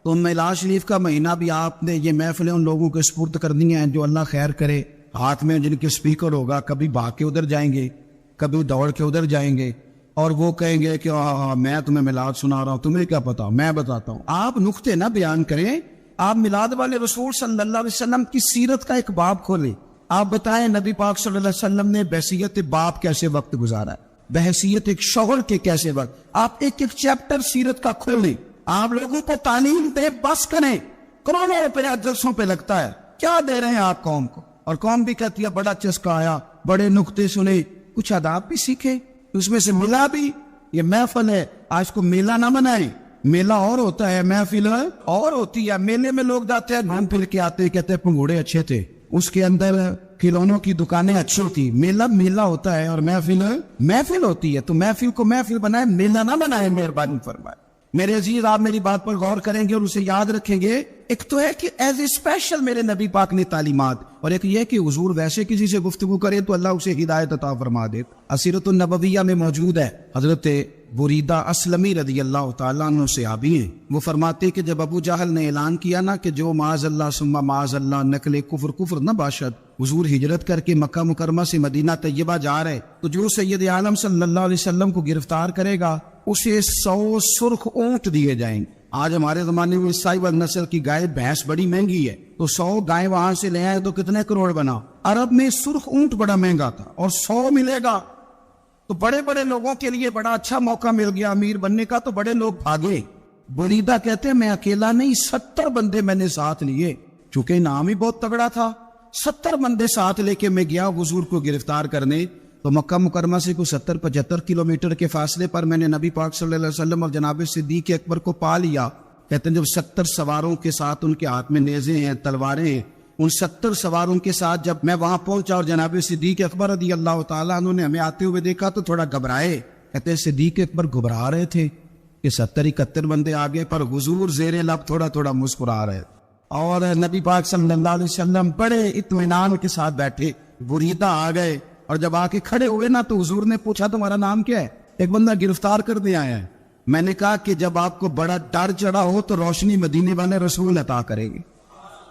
تو میلاد شریف کا مہینہ بھی آپ نے یہ محفلیں ان لوگوں کے سپرد کرنی ہیں جو اللہ خیر کرے، ہاتھ میں جن کے سپیکر ہوگا، کبھی بھاگ کے ادھر جائیں گے، کبھی دوڑ کے ادھر جائیں گے، اور وہ کہیں گے کہ میں تمہیں میلاد سنا رہا ہوں، تمہیں کیا پتا، میں بتاتا ہوں۔ آپ نقطے نہ بیان کریں، آپ میلاد والے رسول صلی اللہ علیہ وسلم کی سیرت کا ایک باب کھولیں، آپ بتائیں نبی پاک صلی اللہ علیہ وسلم نے بحیثیت باپ کیسے وقت گزارا ہے، بحیثیت ایک شوہر کے کیسے وقت، آپ ایک ایک چیپٹر سیرت کا کھولیں، آپ لوگوں کو تعلیم دیں، بس کریں، کروڑوں روپے جلسوں پہ لگتا ہے، کیا دے رہے ہیں آپ قوم کو، اور قوم بھی کہتی ہے بڑا چسکا آیا، بڑے نقطے سنے، کچھ آداب بھی سیکھے، اس میں سے ملا بھی، یہ محفل ہے، آج کو میلہ نہ منائیں، میلہ اور ہوتا ہے، محفل اور ہوتی ہے، میلے میں لوگ جاتے ہیں گھوم پھر کے آتے ہیں، کہتے ہیں پنگوڑے اچھے تھے، اس کے اندر کھلونوں کی دکانیں اچھی تھی، میلہ میلہ ہوتا ہے اور محفل محفل ہوتی ہے، تو محفل کو محفل بنائے، میلہ نہ بنائے، مہربانی فرمائے۔ میرے عزیز، آپ میری بات پر غور کریں گے اور اسے یاد رکھیں گے، ایک تو ہے کہ ایز اے اسپیشل میرے نبی پاک نے تعلیمات، اور ایک یہ کہ حضور ویسے کسی سے گفتگو کرے تو اللہ اسے ہدایت عطا فرما دے۔ اسیرۃ النبویہ میں موجود ہے، حضرت بریدہ اسلمی رضی اللہ تعالیٰ عنہ صحابی ہیں، وہ فرماتے کہ جب ابو جہل نے اعلان کیا نا کہ جو معاذ اللہ ثم معاذ اللہ نقل کفر کفر نہ باشد، حضور ہجرت کر کے مکہ مکرمہ سے مدینہ طیبہ جا رہے، تو جو سید عالم صلی اللہ علیہ وسلم کو گرفتار کرے گا اسے 100 سرخ اونٹ دیے جائیں گے۔ آج ہمارے زمانے میں سائبر نسل کی گائے بھینس بڑی مہنگی ہے، تو 100 گائے وہاں سے لے آئے تو کتنے کروڑ بنا۔ عرب میں سرخ اونٹ بڑا مہنگا تھا اور 100 ملے گا تو بڑے بڑے لوگوں کے لیے بڑا اچھا موقع مل گیا امیر بننے کا، تو بڑے لوگ بھاگے۔ بریدہ کہتے ہیں میں اکیلا نہیں، 70 بندے میں نے ساتھ لیے، چونکہ نام ہی بہت تگڑا تھا، 70 بندے ساتھ لے کے میں گیا حضور کو گرفتار کرنے۔ تو مکہ مکرمہ سے کوئی 70-75 کلومیٹر کے فاصلے پر میں نے نبی پاک صلی اللہ علیہ وسلم اور جناب صدیق اکبر کو پا لیا۔ کہتے ہیں جب 70 سواروں کے ساتھ، ان کے ہاتھ میں نیزے ہیں، تلواریں ہیں، ان 70 سواروں کے ساتھ جب میں وہاں پہنچا اور جناب صدیق اکبر رضی اللہ تعالیٰ عنہ نے ہمیں آتے ہوئے دیکھا تو تھوڑا گھبرائے۔ کہتے ہیں صدیق اکبر گھبرا رہے تھے کہ 70-71 بندے آگے، پر حضور زیر لب تھوڑا تھوڑا مسکرا رہے، اور نبی پاک صلی اللہ علیہ وسلم بڑے اطمینان کے ساتھ بیٹھے۔ بریدہ آ گئے اور جب آ کے کھڑے ہوئے نا تو حضور نے پوچھا تمہارا نام کیا ہے؟ ایک بندہ گرفتار کرنے آیا ہے۔ میں نے کہا کہ جب آپ کو بڑا ڈر چڑھا ہو تو روشنی مدینے والے رسول عطا کرے گی،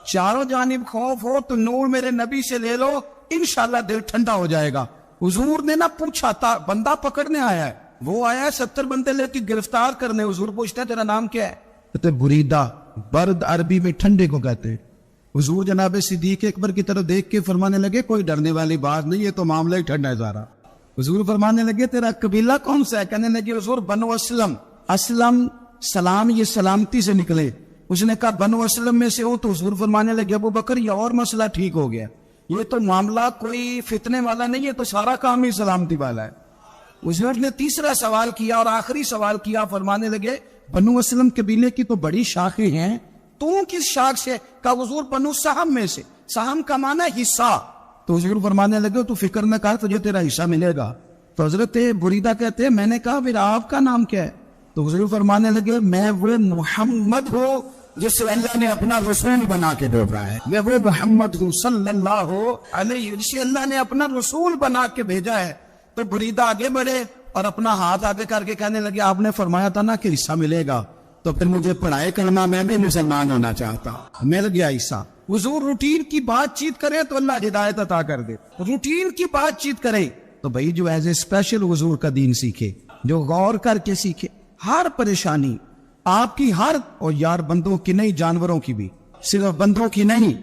چاروں جانب خوف ہو تو نور میرے نبی سے لے لو، انشاءاللہ دل ٹھنڈا ہو جائے گا۔ حضور نے نہ پوچھا تھا، بندہ پکڑنے آیا ہے، وہ آیا ہے 70 بندے لے کے گرفتار کرنے، حضور پوچھتے ہیں تیرا نام کیا ہے؟ کہتے بریدہ، برد عربی میں ٹھنڈے کو کہتے ہیں۔ حضور جناب صدیق اکبر کی طرف دیکھ کے فرمانے لگے کوئی ڈرنے والی بات نہیں، یہ تو معاملہ ہی ٹھنڈا ہے سارا، حضور فرمانے لگے تیرا قبیلہ کون سا ہے؟ کہنے لگے حضور بنو اسلم. اسلم سلام، یہ سلامتی سے نکلے. اس نے کہا بنو اسلم میں سے ہوں. تو حضور فرمانے لگے ابو بکر یہ اور مسئلہ ٹھیک ہو گیا، یہ تو معاملہ کوئی فتنے والا نہیں ہے، تو سارا کام ہی سلامتی والا ہے. حضور نے تیسرا سوال کیا اور آخری سوال کیا. فرمانے لگے بنو اسلم قبیلے کی تو بڑی شاخیں ہیں، تو کس شاخ سے؟ کہا حضور بنو سہم میں سے. سہم کا معنی ہے حصہ. تو حضور فرمانے لگے تو فکر نہ کر، تجھے تیرا حصہ ملے گا. تو حضرت بریدہ کہتے ہیں میں نے کہا پھر آپ کا نام کیا ہے؟ تو حضور فرمانے لگے میں وہ محمد ہوں جس سے اللہ نے اپنا رسول بنا کے بھیجا ہے. میں وہ محمد ہوں صلی اللہ علیہ، جسے اللہ نے اپنا رسول بنا کے بھیجا ہے. تو بریدہ آگے بڑھے اور اپنا ہاتھ آگے کر کے کہنے لگے آپ نے فرمایا تھا نا کہ حصہ ملے گا، تو پھر مجھے پڑھائی کرنا، میں بھی مسلمان ہونا چاہتا ہوں. مل گیا حصہ. حضور روٹین کی بات چیت کرے تو اللہ ہدایت عطا کر دے. روٹین کی بات چیت کرے تو بھائی جو ایز اے اسپیشل حضور کا دین سیکھے، جو غور کر کے سیکھے. ہر پریشانی آپ کی، ہر، اور یار بندوں کی نہیں جانوروں کی بھی، صرف بندوں کی نہیں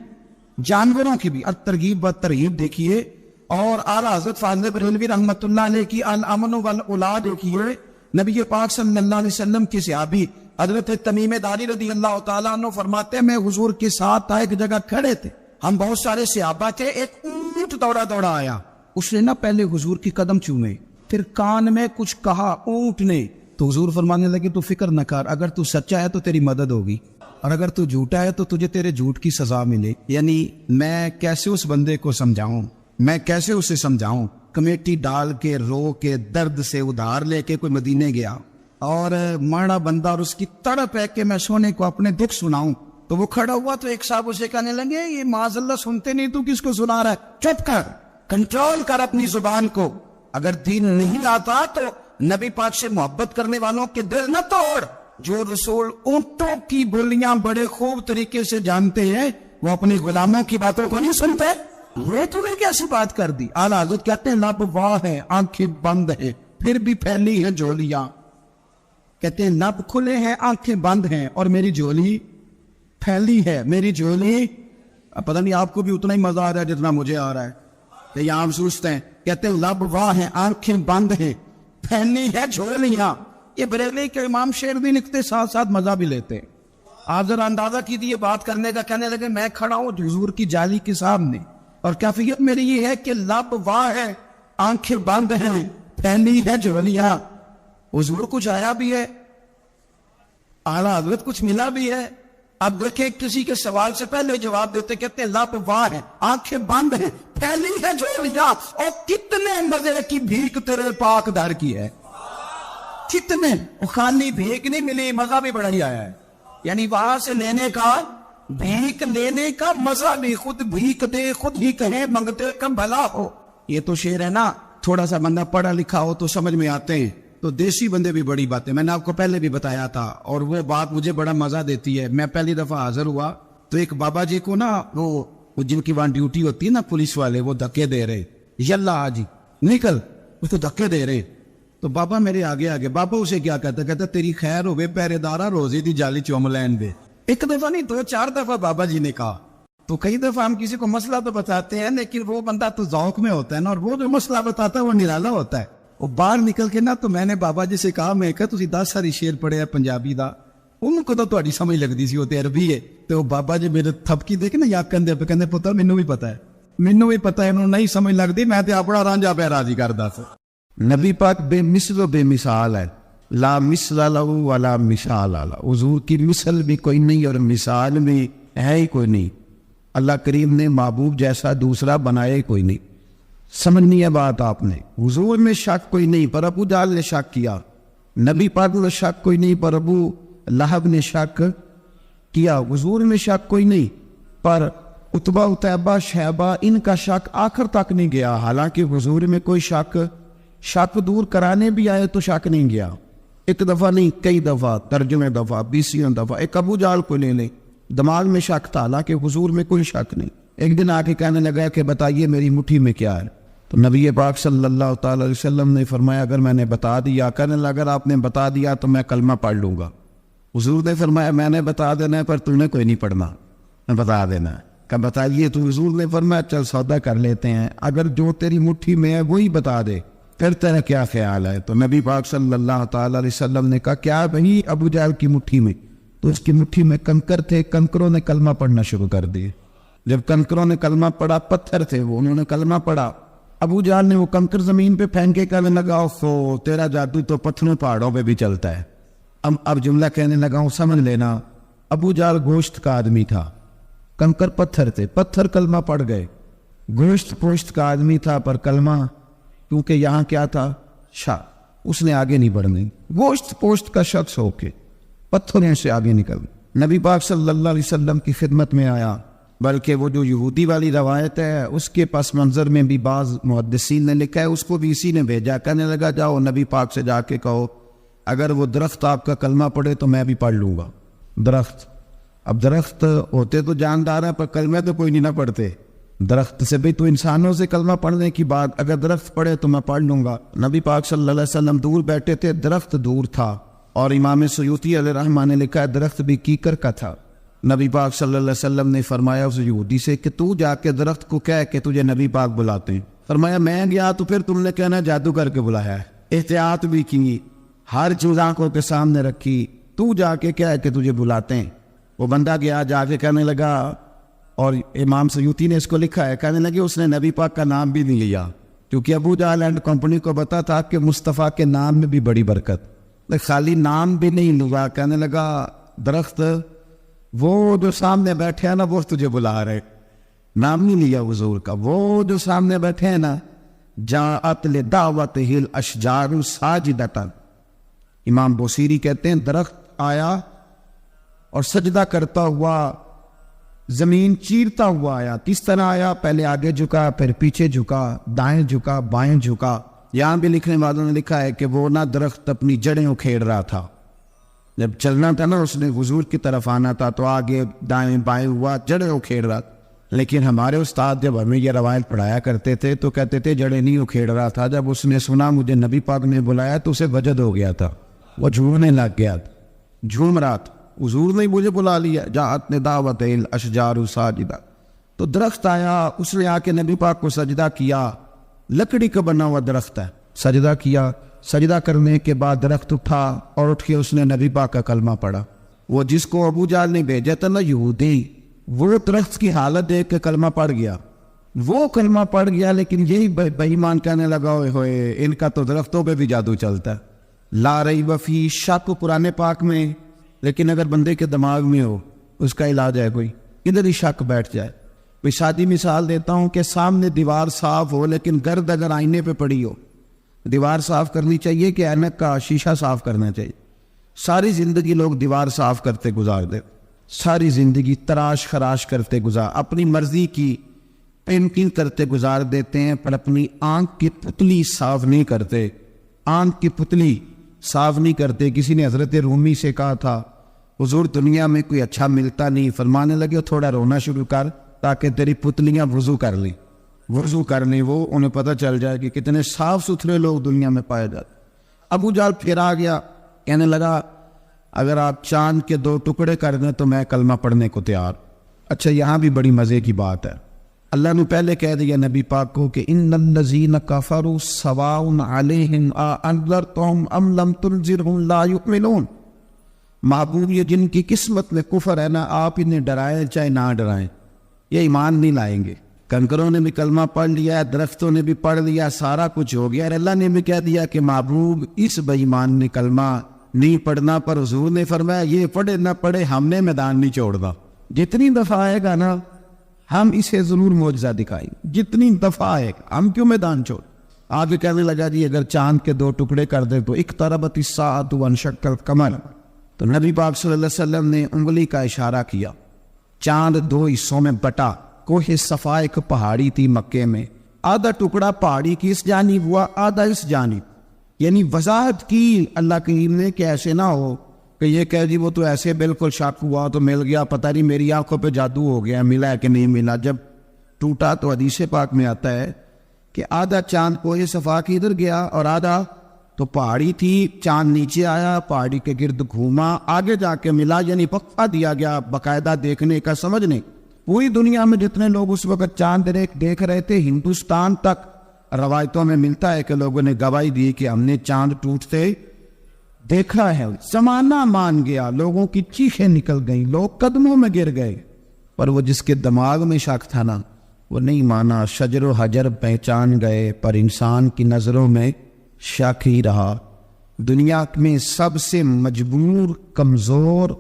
جانوروں کی بھی. ترغیب و ترہیب دیکھیے. اور اعلیٰ حضرت فاضل بریلوی رحمۃ اللہ علیہ کی الامن والاولاد دیکھیے. نبی پاک صلی اللہ علیہ وسلم کے صحابی حضرت تمیم داری رضی اللہ تعالیٰ عنہ فرماتے ہیں میں حضور کے ساتھ ایک جگہ کھڑے تھے، ہم بہت سارے صحابہ تھے، ایک اونٹ دوڑا دوڑا آیا. اس نے نہ پہلے حضور کی قدم چومے، پھر کان میں کچھ کہا اونٹ نے. تو حضور فرمانے لگے تو فکر نہ کر، اگر تو سچا ہے تو تیری مدد ہوگی، اور اگر تو جھوٹا ہے تو تجھے تیرے جھوٹ کی سزا ملے. یعنی میں کیسے اس بندے کو سمجھاؤں، میں کیسے اسے سمجھاؤں. کمیٹی ڈال کے رو کے درد سے ادھار لے کے کوئی مدینے گیا اور ماڑا بندہ، اور اس کی تڑپ ہے کہ میں سونے کو اپنے دکھ سناؤں. تو وہ کھڑا ہوا تو ایک صاحب اسے کہنے لگے یہ معاذ اللہ سنتے نہیں، تو کس کو سنا رہا ہے؟ چپ کر، کنٹرول کر اپنی زبان کو. اگر دین نہیں آتا تو نبی پاک سے محبت کرنے والوں کے دل نہ توڑ. جو رسول اونٹوں کی بولیاں بڑے خوب طریقے سے جانتے ہیں وہ اپنی غلاموں کی باتوں کو نہیں سنتے. یہ تمہیں کیسی بات کر دی؟ اعلیٰ حضرت کہتے ہیں لب واہ ہے، آنکھیں بند ہیں، پھر بھی پھیلی ہیں جھولیاں. کہتے ہیں لب کھلے ہیں، آنکھیں بند ہیں، اور میری جھولی پھیلی ہے. میری جھولی، پتہ نہیں آپ کو بھی اتنا ہی مزہ آ رہا ہے جتنا مجھے آ رہا ہے کہ یہ عام سوچتے ہیں. کہتے ہیں لب واہ ہیں، آنکھیں بند ہیں، پھیلی ہے جھولیاں. یہ بریلی کے امام شعر بھی لکھتے، ساتھ ساتھ مزہ بھی لیتے. آپ ذرا اندازہ کیجیے بات کرنے کا. کہنے لگے میں کھڑا ہوں حضور کی جالی کے سامنے، اور کیفیت میری یہ ہے کہ لب واہ ہے، آنکھیں بند ہیں، پھیلی ہے جھولیاں. حضور کچھ آیا بھی ہے، اعلیٰ حضرت کچھ ملا بھی ہے. اب دیکھیں کسی کے سوال سے پہلے جواب دیتے، کہتے ہیں لب واہ ہے، آنکھیں بند ہیں، پھیلی ہے جھولیاں. اور کتنے مزے کی بھیک تیرے پاک در کی ہے، کتنے. خالی بھیک نہیں ملی، مزہ بھی بڑا ہی آیا ہے. یعنی وہاں سے لینے کا، بھیک لینے کا مزہ بھی، خود بھیک دے خود ہی کہے منگتے کم بھلا ہو. یہ تو شعر ہے نا، تھوڑا سا بندہ پڑھا لکھا ہو تو سمجھ میں آتے ہیں. تو دیسی بندے بھی بڑی باتیں، میں نے آپ کو پہلے بھی بتایا تھا، اور وہ بات مجھے بڑا مزہ دیتی ہے. میں پہلی دفعہ حاضر ہوا تو ایک بابا جی کو نا، وہ جن کی وہاں ڈیوٹی ہوتی ہے نا پولیس والے، وہ دھکے دے رہے، یلا آجی نکل، وہ تو دھکے دے رہے. تو بابا میرے آگے آگے، بابا اسے کیا کہتا، کہتا تیری خیر ہوئے پہرے دارا، روزی دی جالی چوم لین دے. ایک دفعہ نہیں، 2-4 دفعہ بابا جی نے کہا. تو کئی دفعہ ہم کسی کو مسئلہ تو بتاتے ہیں، لیکن وہ بندہ تو ذوق میں ہوتا ہے نا، اور وہ جو مسئلہ بتاتا ہے وہ نرالا ہوتا ہے. وہ باہر نکل کے نا، تو میں نے بابا جی سے کہا، میں کہا تسی 10 ساری شعر پڑھے ہے پنجابی دا، ان کو تو تہاڈی سمجھ لگدی سی، وہ تے عربی ہے. تو وہ بابا جی میرے تھپکی دے کے نا یا کندھے پہ، کہندے پتر مینوں بھی پتہ ہے، مینوں بھی پتہ ہے، انہوں نہیں سمجھ لگدی، میں تے اپنا رانجھا پہ راضی کردا سی. نبی پاک بے مثل و بے مثال ہے، لا مثل لہ ولا مثال لہ. حضور کی مثل بھی کوئی نہیں اور مثال بھی ہے ہی کوئی نہیں. اللہ کریم نے محبوب جیسا دوسرا بنایا ہی کوئی نہیں. سمجھنی ہے بات آپ نے. حضور میں شک کوئی نہیں، پر ابو جہل نے شک کیا. نبی پاک میں شک کوئی نہیں، پر ابو لہب نے شک کیا. حضور میں شک کوئی نہیں، پر عتبہ عتیبہ شیبہ ان کا شک آخر تک نہیں گیا. حالانکہ حضور میں کوئی شک دور کرانے بھی آئے تو شک نہیں گیا. ایک دفعہ نہیں، کئی دفعہ، درجنوں دفعہ، 20 دفعہ. ایک ابو جہل کو لے لیں، دماغ میں شک تھا، حالانکہ حضور میں کوئی شک نہیں. ایک دن آ کے کہنے لگا کہ بتائیے میری مٹھی میں کیا ہے. تو نبی پاک صلی اللہ تعالی علیہ وسلم نے فرمایا اگر میں نے بتا دیا، کہنے لگا اگر آپ نے بتا دیا تو میں کلمہ پڑھ لوں گا. حضور نے فرمایا میں نے بتا دینا ہے، پر تم نے کوئی نہیں پڑھنا، میں بتا دینا ہے. کہ بتائیے. تو حضور نے فرمایا چل سودا کر لیتے ہیں، اگر جو تیری مٹھی میں ہے وہی بتا دے پھر تیرا کیا خیال ہے؟ تو نبی پاک صلی اللہ تعالی علیہ وسلم نے کہا کیا بھئی ابو جہل کی مٹھی میں؟ تو اس کی مٹھی میں کنکر تھے، کنکروں نے کلمہ پڑھنا شروع کر دیے۔ جب کنکروں نے کلمہ پڑھا، پتھر تھے وہ، انہوں نے کلمہ پڑھا، ابو جہل نے وہ کنکر زمین پہ پھینک کے کہنے لگا اوفو تیرا جادو تو پتھروں پہاڑوں پہ بھی چلتا ہے۔ اب جملہ کہنے لگا ہوں سمجھ لینا، ابو جہل گوشت کا آدمی تھا، کنکر پتھر تھے، پتھر کلمہ پڑھ گئے۔ گوشت پوشت کا آدمی تھا پر کلمہ کیونکہ یہاں کیا تھا شاہ، اس نے آگے نہیں بڑھنے، گوشت پوشت کا شخص ہو کے پتھروں سے آگے نکل نبی پاک صلی اللہ علیہ وسلم کی خدمت میں آیا۔ بلکہ وہ جو یہودی والی روایت ہے اس کے پس منظر میں بھی بعض محدثین نے لکھا ہے، اس کو بھی اسی نے بھیجا، کہنے لگا جاؤ نبی پاک سے جا کے کہو اگر وہ درخت آپ کا کلمہ پڑھے تو میں بھی پڑھ لوں گا۔ درخت، اب درخت ہوتے تو جاندار ہیں پر کلمہ تو کوئی نہیں نہ پڑھتے، درخت سے بھی تو انسانوں سے کلمہ پڑھنے کی بات، اگر درخت پڑھے تو میں پڑھ لوں گا۔ نبی پاک صلی اللہ علیہ وسلم دور بیٹھے تھے، درخت دور تھا، اور امام سیوطی علیہ رحمہ نے لکھا ہے درخت بھی کیکر کا تھا۔ نبی پاک صلی اللہ علیہ وسلم نے فرمایا اس یہودی سے کہ تو جا کے درخت کو کہہ کہ تجھے نبی پاک بلاتے ہیں۔ فرمایا میں گیا تو پھر تم نے کہنا جادو کر کے بلایا ہے، احتیاط بھی کی، ہر چیز آنکھوں کے سامنے رکھی، تو جا کے کہہ کہ تجھے بلاتے ہیں۔ وہ بندہ گیا، جا کے کہنے لگا، اور امام سیوطی نے اس کو لکھا ہے، کہنے لگے اس نے نبی پاک کا نام بھی نہیں لیا، کیونکہ ابو جہل اینڈ کمپنی کو پتا تھا کہ مصطفیٰ کے نام میں بھی بڑی برکت، خالی نام بھی نہیں لیا۔ کہنے لگا درخت وہ جو سامنے بیٹھے ہیں نا وہ تجھے بلا رہے، نام نہیں لیا حضور کا، وہ جو سامنے بیٹھے ہیں نا جاءت لدعوتہ الاشجار ساجدۃ۔ امام بوصیری کہتے ہیں درخت آیا اور سجدہ کرتا ہوا، زمین چیرتا ہوا آیا۔ کس طرح آیا؟ پہلے آگے جھکا، پھر پیچھے جھکا، دائیں جھکا، بائیں جھکا۔ یہاں بھی لکھنے والوں نے لکھا ہے کہ وہ نہ درخت اپنی جڑیں اکھیڑ رہا تھا، جب چلنا تھا نا اس نے حضور کی طرف آنا تھا تو آگے دائیں بائیں ہوا، جڑیں اکھیڑ رہا تھا۔ لیکن ہمارے استاد جب ہمیں یہ روایت پڑھایا کرتے تھے تو کہتے تھے جڑیں نہیں اکھیڑ رہا تھا، جب اس نے سنا مجھے نبی پاک نے بلایا تو اسے وجد ہو گیا تھا، وہ جھومنے لگ گیا تھا، جھوم رہا تھا، حضور نے مجھے بلا لیا، جاءت لدعوتہ الاشجار ساجدۃ۔ تو درخت آیا، اس نے آ کے نبی پاک کو سجدہ کیا، لکڑی کا بنا ہوا درخت ہے، سجدہ کیا۔ سجدہ کرنے کے بعد درخت اٹھا اور اٹھ کے اس نے نبی پاک کا کلمہ پڑھا۔ وہ جس کو ابو جہل نے بھیجا تھا نا یہودی، وہ درخت کی حالت دیکھ کے کلمہ پڑھ گیا، وہ کلمہ پڑھ گیا، لیکن یہی بے ایمان کہنے لگا ہوئے ہوئے ان کا تو درختوں پہ بھی جادو چلتا ہے۔ لا ریب فی، شک قرآن پاک میں، لیکن اگر بندے کے دماغ میں ہو اس کا علاج ہے کوئی، ادھر ہی شک بیٹھ جائے۔ کوئی شادی مثال دیتا ہوں کہ سامنے دیوار صاف ہو لیکن گرد اگر آئینے پہ پڑی ہو، دیوار صاف کرنی چاہیے کہ اینک کا شیشہ صاف کرنا چاہیے؟ ساری زندگی لوگ دیوار صاف کرتے گزار دے، ساری زندگی تراش خراش کرتے گزار، اپنی مرضی کی پینٹنگ کرتے گزار دیتے ہیں، پر اپنی آنکھ کی پتلی صاف نہیں کرتے، آنکھ کی پتلی صاف نہیں کرتے۔ کسی نے حضرت رومی سے کہا تھا حضور دنیا میں کوئی اچھا ملتا نہیں، فرمانے لگے تھوڑا رونا شروع کر تاکہ تیری پتلیاں وضو کر لیں، وضو کر لیں، وہ انہیں پتہ چل جائے کہ کتنے صاف ستھرے لوگ دنیا میں پائے جاتے۔ ابو جہل پھر آ گیا، کہنے لگا اگر آپ چاند کے 2 ٹکڑے کر دیں تو میں کلمہ پڑھنے کو تیار۔ اچھا یہاں بھی بڑی مزے کی بات ہے، اللہ نے پہلے کہہ دیا نبی پاک کو کہ ان الذین کفروا سواء علیہم انذرتہم ام لم تنذرہم لا یؤمنون۔ محبوب یہ جن کی قسمت میں کفر ہے نا، آپ انہیں ڈرائیں چاہے نہ ڈرائیں، یہ ایمان نہیں لائیں گے۔ کنکروں نے بھی کلمہ پڑھ لیا، درختوں نے بھی پڑھ لیا، سارا کچھ ہو گیا، اور اللہ نے بھی کہہ دیا کہ محبوب اس بے ایمان نے کلمہ نہیں پڑھنا، پر حضور نے فرمایا یہ پڑھے نہ پڑھے ہم نے میدان نہیں چھوڑنا، جتنی دفعہ آئے گا نا ہم اسے ضرور معجزہ دکھائیں، جتنی دفعہ آئے گا ہم کیوں میدان چھوڑ۔ آگے کہنے لگا جی اگر چاند کے 2 ٹکڑے کر دے تو اقتربت الساعۃ وانشق القمر۔ تو نبی پاک صلی اللہ علیہ وسلم نے انگلی کا اشارہ کیا، چاند 2 حصوں میں بٹا۔ کوہ صفا ایک پہاڑی تھی مکے میں، آدھا ٹکڑا پہاڑی کی اس جانب ہوا، آدھا اس جانب، یعنی وضاحت کی اللہ کریم نے کہ ایسے نہ ہو کہ یہ کہہ جی وہ تو ایسے بالکل شک ہوا تو مل گیا، پتہ نہیں میری آنکھوں پہ جادو ہو گیا، ملا ہے کہ نہیں ملا۔ جب ٹوٹا تو حدیث پاک میں آتا ہے کہ آدھا چاند کوہ صفا کی ادھر گیا اور آدھا تو پہاڑی تھی، چاند نیچے آیا، پہاڑی کے گرد گھوما، آگے جا کے ملا، یعنی وقفہ دیا گیا باقاعدہ دیکھنے کا، سمجھنے۔ پوری دنیا میں جتنے لوگ اس وقت چاند دیکھ رہے تھے، ہندوستان تک روایتوں میں ملتا ہے کہ لوگوں نے گواہی دی کہ ہم نے چاند ٹوٹتے دیکھا ہے، زمانہ مان گیا، لوگوں کی چیخیں نکل گئیں، لوگ قدموں میں گر گئے، پر وہ جس کے دماغ میں شک تھا نا وہ نہیں مانا، شجر و حجر پہچان گئے، پر انسان کی نظروں میں شک ہی رہا۔ دنیا میں سب سے مجبور، کمزور،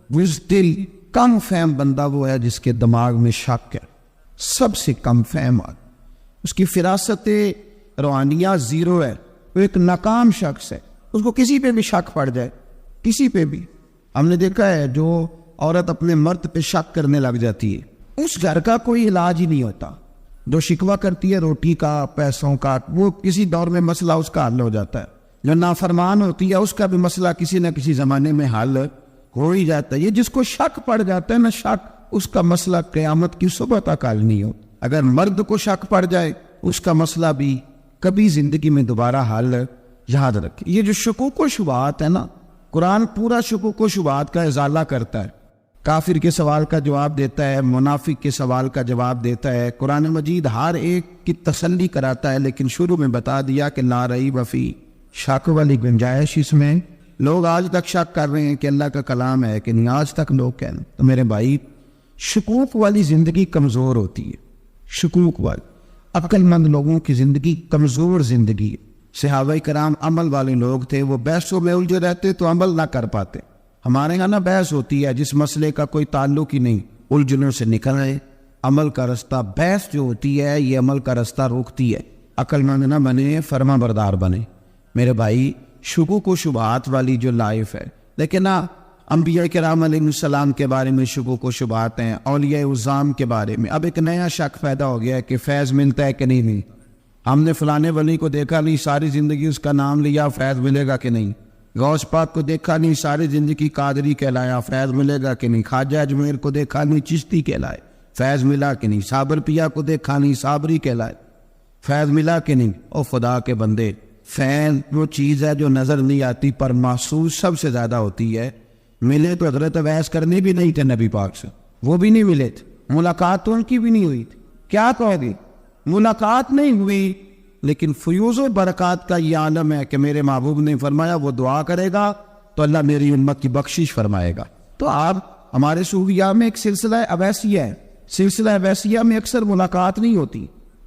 بزدل، کم فہم بندہ وہ ہے جس کے دماغ میں شک ہے، سب سے کم فہم آدمی، اس کی فراست روحانیہ زیرو ہے، وہ ایک ناکام شخص ہے، اس کو کسی پہ بھی شک پڑ جائے، کسی پہ بھی۔ ہم نے دیکھا ہے جو عورت اپنے مرد پہ شک کرنے لگ جاتی ہے اس گھر کا کوئی علاج ہی نہیں ہوتا، جو شکوہ کرتی ہے روٹی کا، پیسوں کا، وہ کسی دور میں مسئلہ اس کا حل ہو جاتا ہے، جو نافرمان ہوتی ہے اس کا بھی مسئلہ کسی نہ کسی زمانے میں حل ہو ہی جاتا ہے۔ یہ جس کو شک پڑ جاتا ہے نا، شک، اس کا مسئلہ قیامت کی صبح تک حل نہیں ہوتا۔ اگر مرد کو شک پڑ جائے اس کا مسئلہ بھی کبھی زندگی میں دوبارہ حل، یاد رکھیں۔ یہ جو شکوک و شبہات ہے نا، قرآن پورا شکوک و شبہات کا ازالہ کرتا ہے، کافر کے سوال کا جواب دیتا ہے، منافق کے سوال کا جواب دیتا ہے، قرآن مجید ہر ایک کی تسلی کراتا ہے، لیکن شروع میں بتا دیا کہ لا ریب فی، شک والی گنجائش اس میں۔ لوگ آج تک شک کر رہے ہیں کہ اللہ کا کلام ہے کہ نہیں، آج تک لوگ کہہ رہے ہیں۔ تو میرے بھائی، شکوک والی زندگی کمزور ہوتی ہے، شکوک والی، عقل مند لوگوں کی زندگی کمزور زندگی ہے۔ صحابہ کرام عمل والے لوگ تھے، وہ بحثوں میں الجھے رہتے تو عمل نہ کر پاتے۔ ہمارے یہاں نا بحث ہوتی ہے جس مسئلے کا کوئی تعلق ہی نہیں، الجھنوں سے نکل رہے، عمل کا رستہ، بحث جو ہوتی ہے یہ عمل کا رستہ روکتی ہے۔ عقل مند نہ بنے، فرما بردار بنے۔ میرے بھائی، شکوک و شبہات والی جو لائف ہے، لیکن نا انبیاء کرام علیہ السلام کے بارے میں شکوک و شبہات ہیں، اولیاء عظام کے بارے میں۔ اب ایک نیا شک پیدا ہو گیا ہے کہ فیض ملتا ہے کہ نہیں، ہم نے فلانے ولی کو دیکھا نہیں، ساری زندگی اس کا نام لیا، فیض ملے گا کہ نہیں؟ غوث پاک کو دیکھا نہیں، ساری زندگی قادری کہلایا، فیض ملے گا کہ نہیں؟ خواجہ اجمیر کو دیکھا نہیں، چشتی کہلائے، فیض ملا کہ نہیں؟ صابر پیا کو دیکھا نہیں، صابری کہلائے، فیض ملا کہ نہیں؟ او خدا کے بندے، فیض وہ چیز ہے جو نظر نہیں آتی پر محسوس سب سے زیادہ ہوتی ہے۔ ملے تو حضرت ویس کرنے بھی نہیں تھے نبی پاک سے، وہ بھی نہیں ملے تھے، ملاقات تو ان کی بھی نہیں ہوئی تھی، کیا کہو گی؟ ملاقات نہیں ہوئی، لیکن فیوز و برکات کا یہ عالم ہے کہ میرے محبوب نے فرمایا وہ دعا کرے گا تو اللہ میری امت کی بخشش فرمائے گا۔ تو آپ ہمارے صوفیاء میں ایک سلسلہ اویسیہ ہے، سلسلہ اویسیہ میں اکثر ملاقات نہیں ہوتی،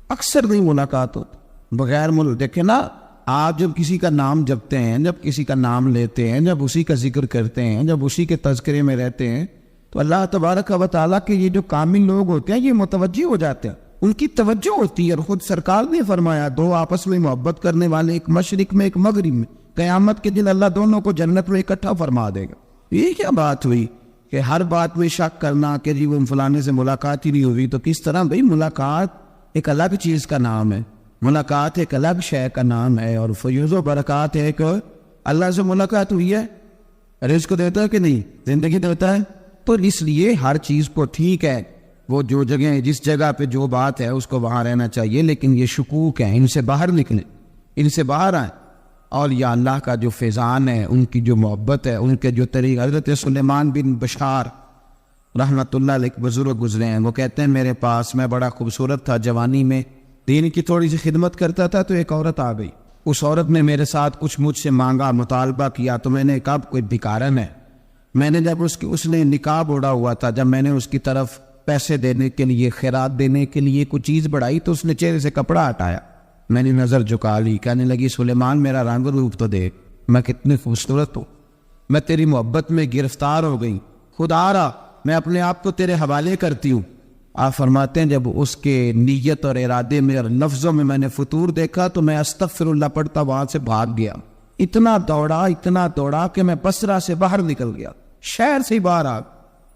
اکثر نہیں ملاقات ہوتی، بغیر دیکھیں نا، آپ جب کسی کا نام جپتے ہیں، جب کسی کا نام لیتے ہیں، جب اسی کا ذکر کرتے ہیں، جب اسی کے تذکرے میں رہتے ہیں، تو اللہ تبارک و تعالیٰ کے یہ جو کامل لوگ ہوتے ہیں یہ متوجہ ہو جاتے ہیں، ان کی توجہ ہوتی ہے۔ اور خود سرکار نے فرمایا دو آپس میں محبت کرنے والے، ایک مشرق میں ایک مغرب میں، قیامت کے دن اللہ دونوں کو جنت میں اکٹھا فرما دے گا۔ یہ کیا بات ہوئی کہ ہر بات میں شک کرنا کہ جی وہ فلانے سے ملاقات ہی نہیں ہوئی؟ تو کس طرح بھائی، ملاقات ایک الگ چیز کا نام ہے، ملاقات ایک الگ شے کا نام ہے، اور فیوز و برکات ہے کہ اللہ سے ملاقات ہوئی ہے، رزق دیتا ہے کہ نہیں، زندگی دیتا ہے۔ تو اس لیے ہر چیز کو ٹھیک ہے، وہ جو جگہ جس جگہ پہ جو بات ہے اس کو وہاں رہنا چاہیے، لیکن یہ شکوک ہیں، ان سے باہر نکلیں، ان سے باہر آئیں۔ اور یا اللہ کا جو فیضان ہے، ان کی جو محبت ہے، ان کے جو طریقہ، حضرت سلیمان بن بشار رحمۃ اللہ علیہ بزرگ گزرے ہیں، وہ کہتے ہیں میرے پاس، میں بڑا خوبصورت تھا، جوانی میں دین کی تھوڑی سی خدمت کرتا تھا، تو ایک عورت آ گئی، اس عورت نے میرے ساتھ کچھ مجھ سے مانگا، مطالبہ کیا، تو میں نے کہا کوئی بھکارن ہے۔ میں نے جب اس نے نقاب اوڑا ہوا تھا، جب میں نے اس کی طرف پیسے دینے کے لیے، خیرات دینے کے لیے کوئی چیز بڑھائی، تو اس نے چہرے سے کپڑا ہٹایا، میں نے نظر جھکا لی، کہنے لگی سلیمان میرا رنگ روپ تو دیکھ، میں کتنی خوبصورت ہوں، میں تیری محبت میں گرفتار ہو گئی، خدا را میں اپنے آپ کو تیرے حوالے کرتی ہوں۔ آپ فرماتے ہیں جب اس کے نیت اور ارادے میں اور لفظوں میں میں نے فطور دیکھا تو میں استغفر اللہ پڑھتا وہاں سے بھاگ گیا، اتنا دوڑا کہ میں بصرہ سے باہر نکل گیا، شہر سے باہر آ،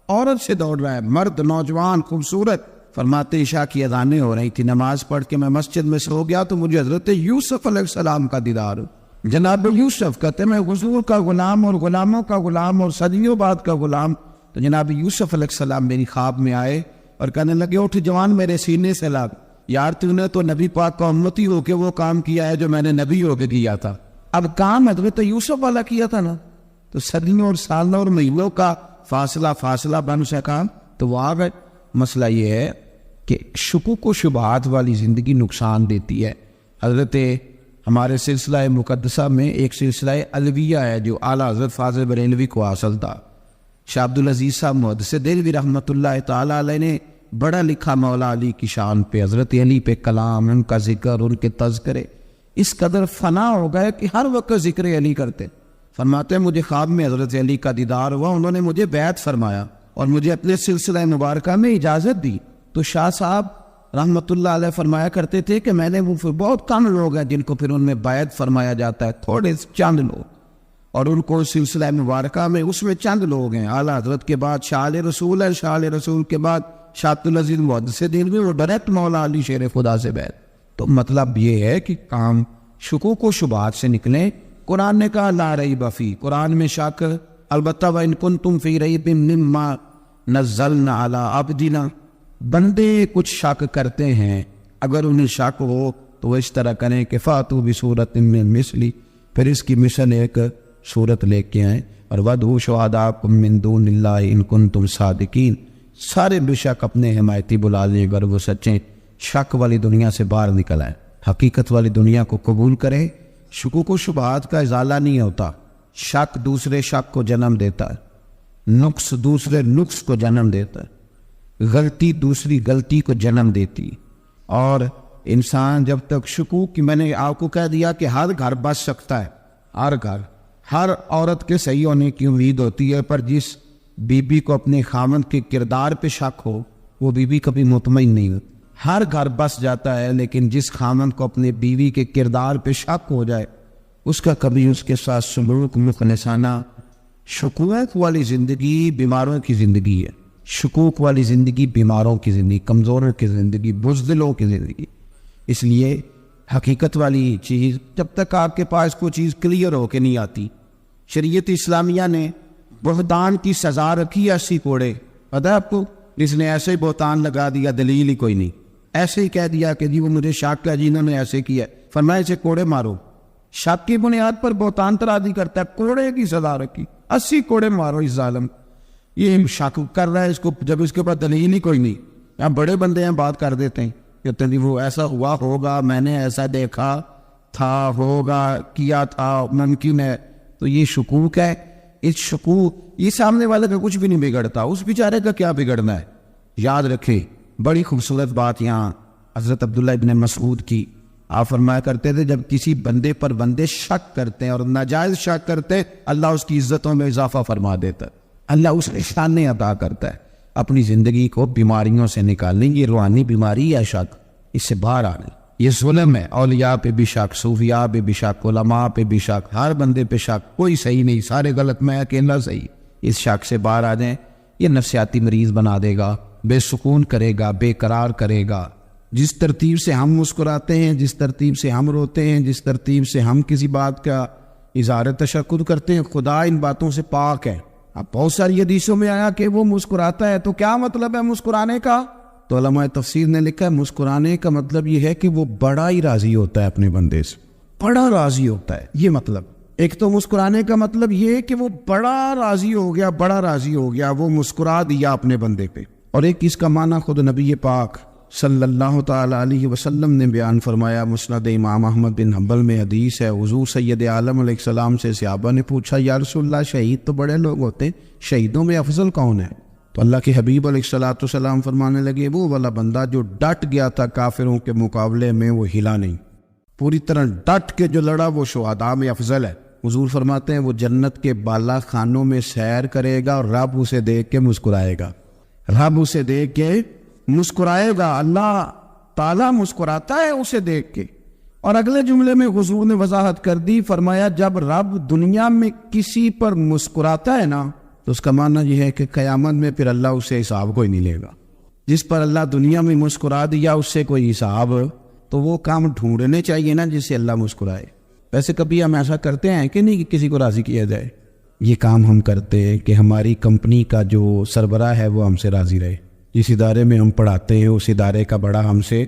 عورت سے دوڑ رہا ہے، مرد، نوجوان، خوبصورت۔ فرماتے عشاء کی اذانیں ہو رہی تھی، نماز پڑھ کے میں مسجد میں سو گیا تو مجھے حضرت یوسف علیہ السلام کا دیدار، جناب یوسف، کہتے میں حضور کا غلام اور غلاموں کا غلام اور صدیوں بعد کا غلام، تو جناب یوسف علیہ السلام میری خواب میں آئے اور کہنے لگے اٹھ جوان، میرے سینے سے لگ، یار تو نے تو نبی پاک کا امتی ہو کے وہ کام کیا ہے جو میں نے نبی ہو کے کیا تھا، اب کام حضرت یوسف والا کیا تھا نا، تو صدیوں اور سالوں اور مہینوں کا فاصلہ بن سکا، تو وہ آ گئے۔ مسئلہ یہ ہے کہ شکوک و شبہات والی زندگی نقصان دیتی ہے۔ حضرت ہمارے سلسلہ مقدسہ میں ایک سلسلہ علویہ ہے جو اعلیٰ حضرت فاضل بریلوی کو حاصل تھا. شاہ عبدالعزیز صاحب محدث دہلوی رحمۃ اللہ تعالیٰ علیہ نے بڑا لکھا مولا علی کی شان پہ، حضرت علی پہ کلام، ان کا ذکر، ان کے تذکرے اس قدر فنا ہو گئے کہ ہر وقت ذکر علی کرتے. فرماتے ہیں مجھے خواب میں حضرت علی کا دیدار ہوا، انہوں نے مجھے بیعت فرمایا اور مجھے اپنے سلسلہ مبارکہ میں اجازت دی. تو شاہ صاحب رحمۃ اللہ علیہ فرمایا کرتے تھے کہ میں نے وہ بہت کم لوگ ہیں جن کو پھر ان میں بیعت فرمایا جاتا ہے، تھوڑے چند لوگ، اور ان کو سلسلہ مبارکہ میں اس میں چند لوگ ہیں. اعلیٰ حضرت کے بعد شاہ رسول ہے، شاہ رسول کے بعد شاہ عبدالعزیز محدث دہلوی، وہ ڈائریکٹ مولا علی شیر خدا سے بیعت. تو مطلب یہ ہے کہ کام شکوک و شبہات سے نکلیں. قرآن نے کہا لا ریب فیہ، قرآن میں شک البتہ وَإِن كُنتُمْ فِي رَيْبٍ مِّمَّا نَزَّلْنَا عَلَىٰ عَبْدِنَا، بندے کچھ شک کرتے ہیں، اگر انہیں شک ہو تو وہ اس طرح کریں کہ فَأْتُوا بِسُورَةٍ مِّن مِّثْلِهِ، پھر اس کی مثل ایک صورت لے کے آئیں، اور وَادْعُوا شُهَدَاءَكُم مِّن دُونِ اللَّهِ إِن كُنتُمْ صَادِقِينَ، سارے بے شک اپنے حمایتی بلا لیں اگر وہ سچیں. شک والی دنیا سے باہر نکل آئیں، حقیقت والی دنیا کو قبول کریں. شکوک و شبہات کا ازالہ نہیں ہوتا، شک دوسرے شک کو جنم دیتا ہے، نقص دوسرے نقص کو جنم دیتا ہے، غلطی دوسری غلطی کو جنم دیتی. اور انسان جب تک شکوک کی، میں نے آپ کو کہہ دیا کہ ہر گھر بس سکتا ہے، ہر گھر، ہر عورت کے صحیح ہونے کی امید ہوتی ہے، پر جس بی بی کو اپنے خامند کے کردار پہ شک ہو وہ بی بی کبھی مطمئن نہیں ہوتی. ہر گھر بس جاتا ہے، لیکن جس خامند کو اپنے بیوی کے کردار پہ شک ہو جائے اس کا کبھی اس کے ساتھ سلوک مخلصانہ. شکوک والی زندگی بیماروں کی زندگی ہے، شکوک والی زندگی بیماروں کی زندگی، کمزوروں کی زندگی، بزدلوں کی زندگی. اس لیے حقیقت والی چیز جب تک آپ کے پاس کوئی چیز کلیئر ہو کے نہیں آتی. شریعت اسلامیہ نے بہتان کی سزا رکھی 80 کوڑے. پتہ ہے آپ کو، جس نے ایسے ہی بہتان لگا دیا، دلیل ہی کوئی نہیں، ایسے ہی کہہ دیا کہ جی وہ مجھے شک ہے، جی انہوں نے ایسے کیا، فرمایا اسے کوڑے مارو. شک کی بنیاد پر بہتان ترازی کرتا ہے، کوڑے کی سزا رکھی، 80 کوڑے مارو اس ظالم. یہ شک کر رہا ہے اس کو، جب اس کے پاس دلیل ہی کوئی نہیں. یہاں بڑے بندے ہیں بات کر دیتے ہیں کہتے ہیں وہ ایسا ہوا ہوگا، میں نے ایسا دیکھا تھا، ہوگا، کیا تھا، ممکن ہے. تو یہ شکوک ہے. اس شکوک، یہ سامنے والے کا کچھ بھی نہیں بگڑتا، اس بیچارے کا کیا بگڑنا ہے. یاد رکھیں بڑی خوبصورت بات یہاں حضرت عبداللہ ابن مسعود کی. آپ فرمایا کرتے تھے جب کسی بندے پر بندے شک کرتے ہیں اور ناجائز شک کرتے ہیں، اللہ اس کی عزتوں میں اضافہ فرما دیتا ہے، اللہ اس نشانے عطا کرتا ہے. اپنی زندگی کو بیماریوں سے نکالیں. یہ روحانی بیماری ہے شک، اس سے باہر آنے. یہ ظلم ہے. اولیاء پہ بھی شک، صوفیاء پہ بھی شک، علماء پہ بھی شک، ہر بندے پہ شک، کوئی صحیح نہیں، سارے غلط، میں اکیلا صحیح. اس شک سے باہر آ جائیں. یہ نفسیاتی مریض بنا دے گا، بے سکون کرے گا، بے قرار کرے گا. جس ترتیب سے ہم مسکراتے ہیں، جس ترتیب سے ہم روتے ہیں، جس ترتیب سے ہم کسی بات کا اظہار تشکر کرتے ہیں، خدا ان باتوں سے پاک ہے. اب بہت ساری حدیثوں میں آیا کہ وہ مسکراتا ہے، تو کیا مطلب ہے مسکرانے کا؟ تو علماء تفسیر نے لکھا ہے مسکرانے کا مطلب یہ ہے کہ وہ بڑا ہی راضی ہوتا ہے اپنے بندے سے، بڑا راضی ہوتا ہے. یہ مطلب ایک تو مسکرانے کا مطلب یہ ہے کہ وہ بڑا راضی ہو گیا، بڑا راضی ہو گیا، وہ مسکرا دیا اپنے بندے پہ. اور ایک اس کا معنی خود نبی پاک صلی اللہ تعالی علیہ وسلم نے بیان فرمایا. مسند امام احمد بن حنبل میں حدیث ہے، حضور سید عالم علیہ السلام سے صحابہ نے پوچھا یا رسول اللہ شہید تو بڑے لوگ ہوتے ہیں، شہیدوں میں افضل کون ہے؟ تو اللہ کے حبیب علیہ السلام فرمانے لگے وہ والا بندہ جو ڈٹ گیا تھا کافروں کے مقابلے میں، وہ ہلا نہیں، پوری طرح ڈٹ کے جو لڑا، وہ شہداء میں افضل ہے. حضور فرماتے ہیں وہ جنت کے بالا خانوں میں سیر کرے گا اور رب اسے دیکھ کے مسکرائے گا، رب اسے دیکھ کے مسکرائے گا. اللہ تعالیٰ مسکراتا ہے اسے دیکھ کے. اور اگلے جملے میں حضور نے وضاحت کر دی، فرمایا جب رب دنیا میں کسی پر مسکراتا ہے نا، تو اس کا معنی یہ ہے کہ قیامت میں پھر اللہ اسے حساب کوئی نہیں لے گا. جس پر اللہ دنیا میں مسکرا دیا اس سے کوئی حساب، تو وہ کام ڈھونڈنے چاہیے نا جس سے اللہ مسکرائے. ویسے کبھی ہم ایسا کرتے ہیں کہ نہیں کہ کسی کو راضی کیا جائے؟ یہ کام ہم کرتے ہیں کہ ہماری کمپنی کا جو سربراہ ہے وہ ہم سے راضی رہے، جس ادارے میں ہم پڑھاتے ہیں اس ادارے کا بڑا ہم سے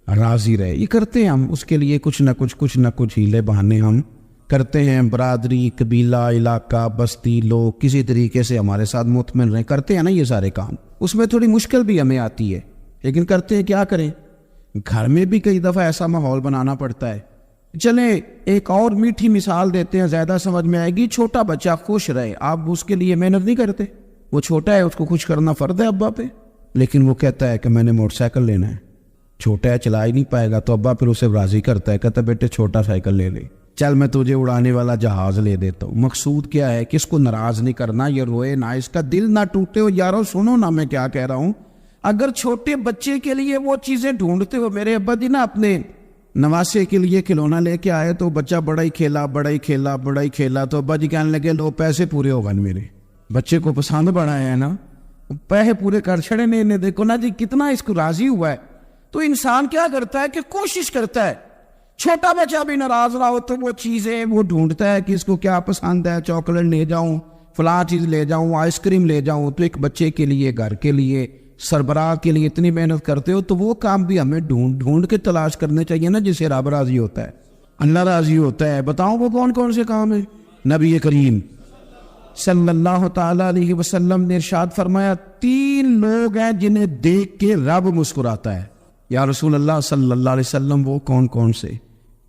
راضی رہے. یہ کرتے ہیں ہم، اس کے لیے کچھ نہ کچھ ہیلے بہانے ہم کرتے ہیں. برادری، قبیلہ، علاقہ، بستی، لوگ کسی طریقے سے ہمارے ساتھ مطمئن رہیں، کرتے ہیں نا یہ سارے کام. اس میں تھوڑی مشکل بھی ہمیں آتی ہے، لیکن کرتے ہیں. کیا کریں؟ گھر میں بھی کئی دفعہ ایسا ماحول بنانا پڑتا ہے. چلیں ایک اور میٹھی مثال دیتے ہیں, زیادہ سمجھ میں آئے گی. چھوٹا بچہ خوش رہے, آپ اس کے لیے محنت نہیں کرتے. وہ چھوٹا ہے, اس کو خوش کرنا فرض ہے ابا پہ, لیکن وہ کہتا ہے کہ میں نے موٹر سائیکل لینا ہے. چھوٹا ہے, چلا ہی نہیں پائے گا, تو ابا پھر اسے راضی کرتا ہے, کہتا ہے بیٹے چھوٹا سائیکل لے لے, چل میں تجھے اڑانے والا جہاز لے دیتا ہوں. مقصود کیا ہے کہ اس کو ناراض نہیں کرنا, یہ روئے نہ, اس کا دل نہ ٹوٹے. ہو یارو سنو نا میں کیا کہہ رہا ہوں. اگر چھوٹے بچے کے لیے وہ چیزیں ڈھونڈتے ہو, میرے ابا جی نا اپنے نواسے کے لیے کھلونا لے کے آئے, تو بچہ بڑا ہی کھیلا, تو ابا جی کہنے لگے لو پیسے پورے ہو گئے میرے بچے کو, پسند بڑا ہے نا, پیسے پورے کر چھڑے نے, دیکھو نا جی کتنا اس کو راضی ہوا ہے. تو انسان کیا کرتا ہے کہ کوشش کرتا ہے. چھوٹا بچہ بھی ناراض رہا ہو تو وہ چیزیں وہ ڈھونڈتا ہے کہ اس کو کیا پسند ہے, چاکلیٹ لے جاؤں, فلاں چیز لے جاؤں, آئس کریم لے جاؤں. تو ایک بچے کے لیے, گھر کے لیے, سربراہ کے لیے اتنی محنت کرتے ہو, تو وہ کام بھی ہمیں ڈھونڈ کے تلاش کرنے چاہیے نا, جسے رب راضی ہوتا ہے, اللہ راضی ہوتا ہے. بتاؤ وہ کون کون سے کام ہیں. نبی کریم صلی اللہ تعالی علیہ وسلم نے ارشاد فرمایا 3 لوگ ہیں جنہیں دیکھ کے رب مسکراتا ہے. یا رسول اللہ صلی اللہ علیہ وسلم وہ کون کون سے؟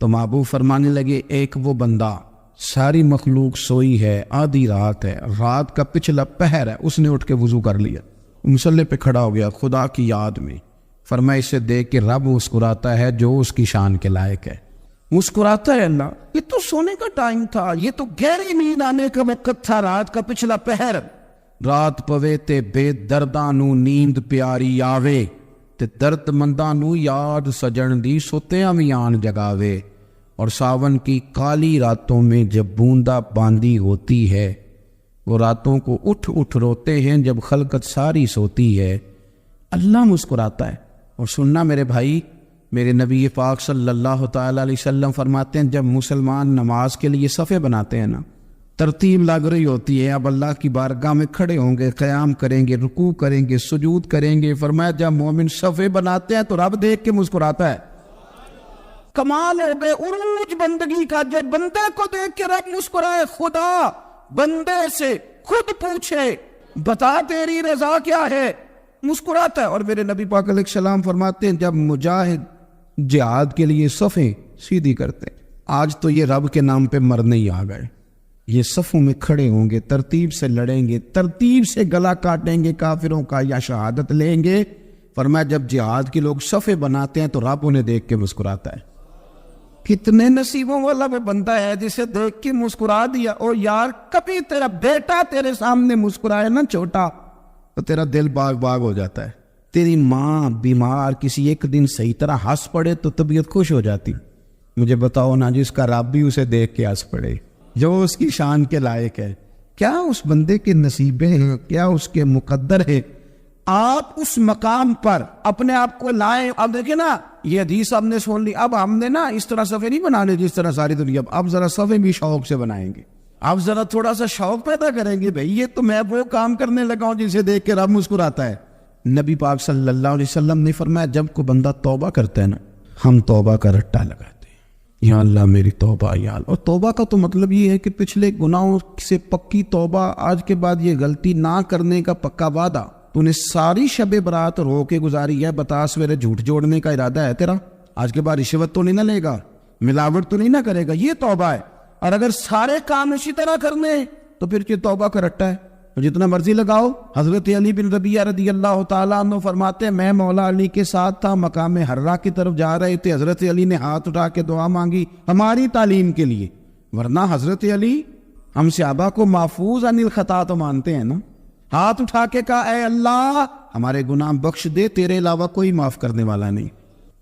تو محبوب فرمانے لگے, ایک وہ بندہ ساری مخلوق سوئی ہے, آدھی رات ہے, رات کا پچھلا پہر ہے, اس نے اٹھ کے وضو کر لیا, مصلی پہ کھڑا ہو گیا خدا کی یاد میں. فرمایا اسے دیکھ کے رب مسکراتا ہے جو اس کی شان کے لائق ہے. مسکراتا ہے اللہ. یہ تو سونے کا ٹائم تھا, یہ تو گہری نیند آنے کا وقت تھا, رات کا پچھلا پہر. رات پوے تے بے درداں نو نیند پیاری آوے, تے درد منداں نو یاد سجن دی سوتیاں وی آن جگاوے. اور ساون کی کالی راتوں میں جب بوندا باندی ہوتی ہے, وہ راتوں کو اٹھ روتے ہیں جب خلقت ساری سوتی ہے. اللہ مسکراتا ہے. اور سننا میرے بھائی, میرے نبی پاک صلی اللہ تعالی علیہ وسلم فرماتے ہیں جب مسلمان نماز کے لیے صفے بناتے ہیں نا, ترتیب لگ رہی ہوتی ہے, اب اللہ کی بارگاہ میں کھڑے ہوں گے, قیام کریں گے, رکوع کریں گے, سجود کریں گے. فرمایا جب مومن صفے بناتے ہیں تو رب دیکھ کے مسکراتا ہے. کمال ہے بے عروج بندگی کا, جب بندے کو دیکھ کے رب مسکرائے. خدا بندے سے خود پوچھے بتا تیری رضا کیا ہے, مسکراتا ہے. اور میرے نبی پاک علیہ السلام فرماتے ہیں جب مجاہد جہاد کے لیے صفیں سیدھی کرتے ہیں, آج تو یہ رب کے نام پہ مرنے ہی آ گئے, یہ صفوں میں کھڑے ہوں گے, ترتیب سے لڑیں گے, ترتیب سے گلا کاٹیں گے کافروں کا یا شہادت لیں گے. فرمایا جب جہاد کے لوگ صفیں بناتے ہیں تو رب انہیں دیکھ کے مسکراتا ہے. کتنے نصیبوں والا وہ بندہ ہے جسے دیکھ کے مسکرا دیا. اور یار کبھی تیرا بیٹا تیرے سامنے مسکرائے نا چھوٹا, تو تیرا دل باغ ہو جاتا ہے. تیری ماں بیمار کسی ایک دن صحیح طرح ہنس پڑے تو طبیعت خوش ہو جاتی. مجھے بتاؤ نا جس کا رب بھی اسے دیکھ کے ہنس پڑے, جو اس کی شان کے لائق ہے, کیا اس بندے کے نصیبے ہیں, کیا اس کے مقدر ہے. آپ اس مقام پر اپنے آپ کو لائیں. اب دیکھیں نا یہ حدیث ہم نے سن لی, اب ہم نے نا اس طرح صفحے نہیں بنانے جس طرح ساری دنیا, اب ذرا صفحے بھی شوق سے بنائیں گے. اب ذرا تھوڑا سا شوق پیدا کریں گے, بھئی یہ تو میں وہ کام کرنے لگا ہوں جسے دیکھ کے رب مسکراتا ہے. نبی پاک صلی اللہ علیہ وسلم نے فرمایا جب کوئی بندہ توبہ کرتا ہے نا, ہم توبہ کا رٹا لگاتے ہیں, یا اللہ میری توبہ یا اللہ. اور توبہ کا تو مطلب یہ ہے کہ پچھلے گناہوں سے پکی توبہ, آج کے بعد یہ غلطی نہ کرنے کا پکا وعدہ. تو نے ساری شب برات رو کے گزاری ہے, بتا سویرے جھوٹ جوڑنے کا ارادہ ہے تیرا, آج کے بعد رشوت تو نہیں نہ لے گا, ملاوٹ تو نہیں نہ کرے گا, یہ توبہ ہے. اور اگر سارے کام اسی طرح کرنے تو پھر یہ توبہ کا رٹا ہے, جتنا مرضی لگاؤ. حضرت علی بن ربیعہ رضی اللہ تعالیٰ عنہ فرماتے ہیں میں مولا علی کے ساتھ تھا, مقام حرہ کی طرف جا رہے تھے, حضرت علی نے ہاتھ اٹھا کے دعا مانگی ہماری تعلیم کے لیے, ورنہ حضرت علی ہم صحابہ کو محفوظ عن الخطا تو مانتے ہیں نا. ہاتھ اٹھا کے کہا اے اللہ ہمارے گناہ بخش دے, تیرے علاوہ کوئی معاف کرنے والا نہیں.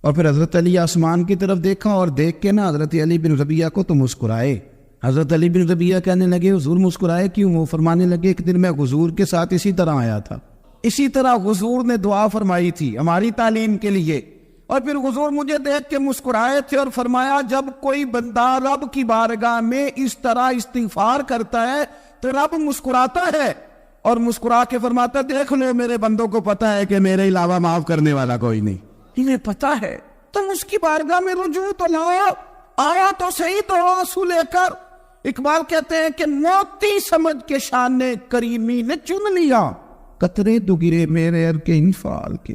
اور پھر حضرت علی آسمان کی طرف دیکھا اور دیکھ کے نا حضرت علی بن ربیعہ کو تو مسکرائے. حضرت علی بن ربیعہ کہنے لگے حضور مسکرائے کیوں؟ وہ فرمانے لگے ایک دن میں حضور کے ساتھ اسی طرح آیا تھا, اسی طرح حضور نے دعا فرمائی تھی ہماری تعلیم کے لیے, اور پھر حضور مجھے دیکھ کے مسکرائے تھے اور فرمایا جب کوئی بندہ رب کی بارگاہ میں اس طرح استغفار کرتا ہے تو رب مسکراتا ہے, اور مسکرا کے فرماتا دیکھ لو میرے بندوں کو پتا ہے کہ میرے علاوہ معاف کرنے والا کوئی نہیں, انہیں پتا ہے. تم اس کی بارگاہ میں رجوع تو لاؤ, آیا تو صحیح تو آنسو لے کر. اقبال کہتے ہیں کہ موتی سمجھ کے شان کریمی نے چن لیا, قطرے دو گرے میرے ار کے انفال کے.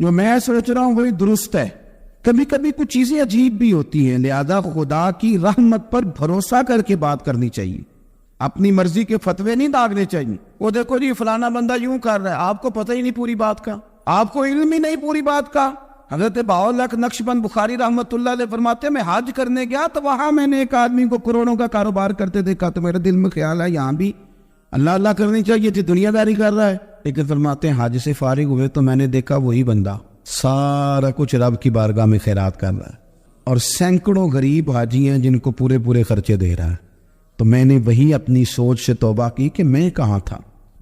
جو میں سوچ رہا ہوں وہی درست ہے. کبھی کبھی کچھ چیزیں عجیب بھی ہوتی ہیں, لہذا خدا کی رحمت پر بھروسہ کر کے بات کرنی چاہیے. اپنی مرضی کے فتوے نہیں داغنے چاہیے. وہ دیکھو جی فلانا بندہ یوں کر رہا ہے, آپ کو پتہ ہی نہیں پوری بات کا, آپ کو علم ہی نہیں پوری بات کا. حضرت بہاؤاللہ نقشبند بخاری رحمۃ اللہ علیہ فرماتے ہیں میں حج کرنے گیا تو وہاں میں نے ایک آدمی کو کروڑوں کا کاروبار کرتے دیکھا, تو میرے دل میں خیال ہے یہاں بھی اللہ اللہ کرنی چاہیے تھی, دنیا داری کر رہا ہے. لیکن فرماتے ہیں حج سے فارغ ہوئے تو میں نے دیکھا وہی بندہ سارا کچھ رب کی بارگاہ میں خیرات کر رہا ہے, اور سینکڑوں غریب حاجی ہیں جن کو پورے پورے خرچے دے رہا ہے. تو میں نے وہی اپنی سوچ سے توبہ کی کہ میں کہاں تھا.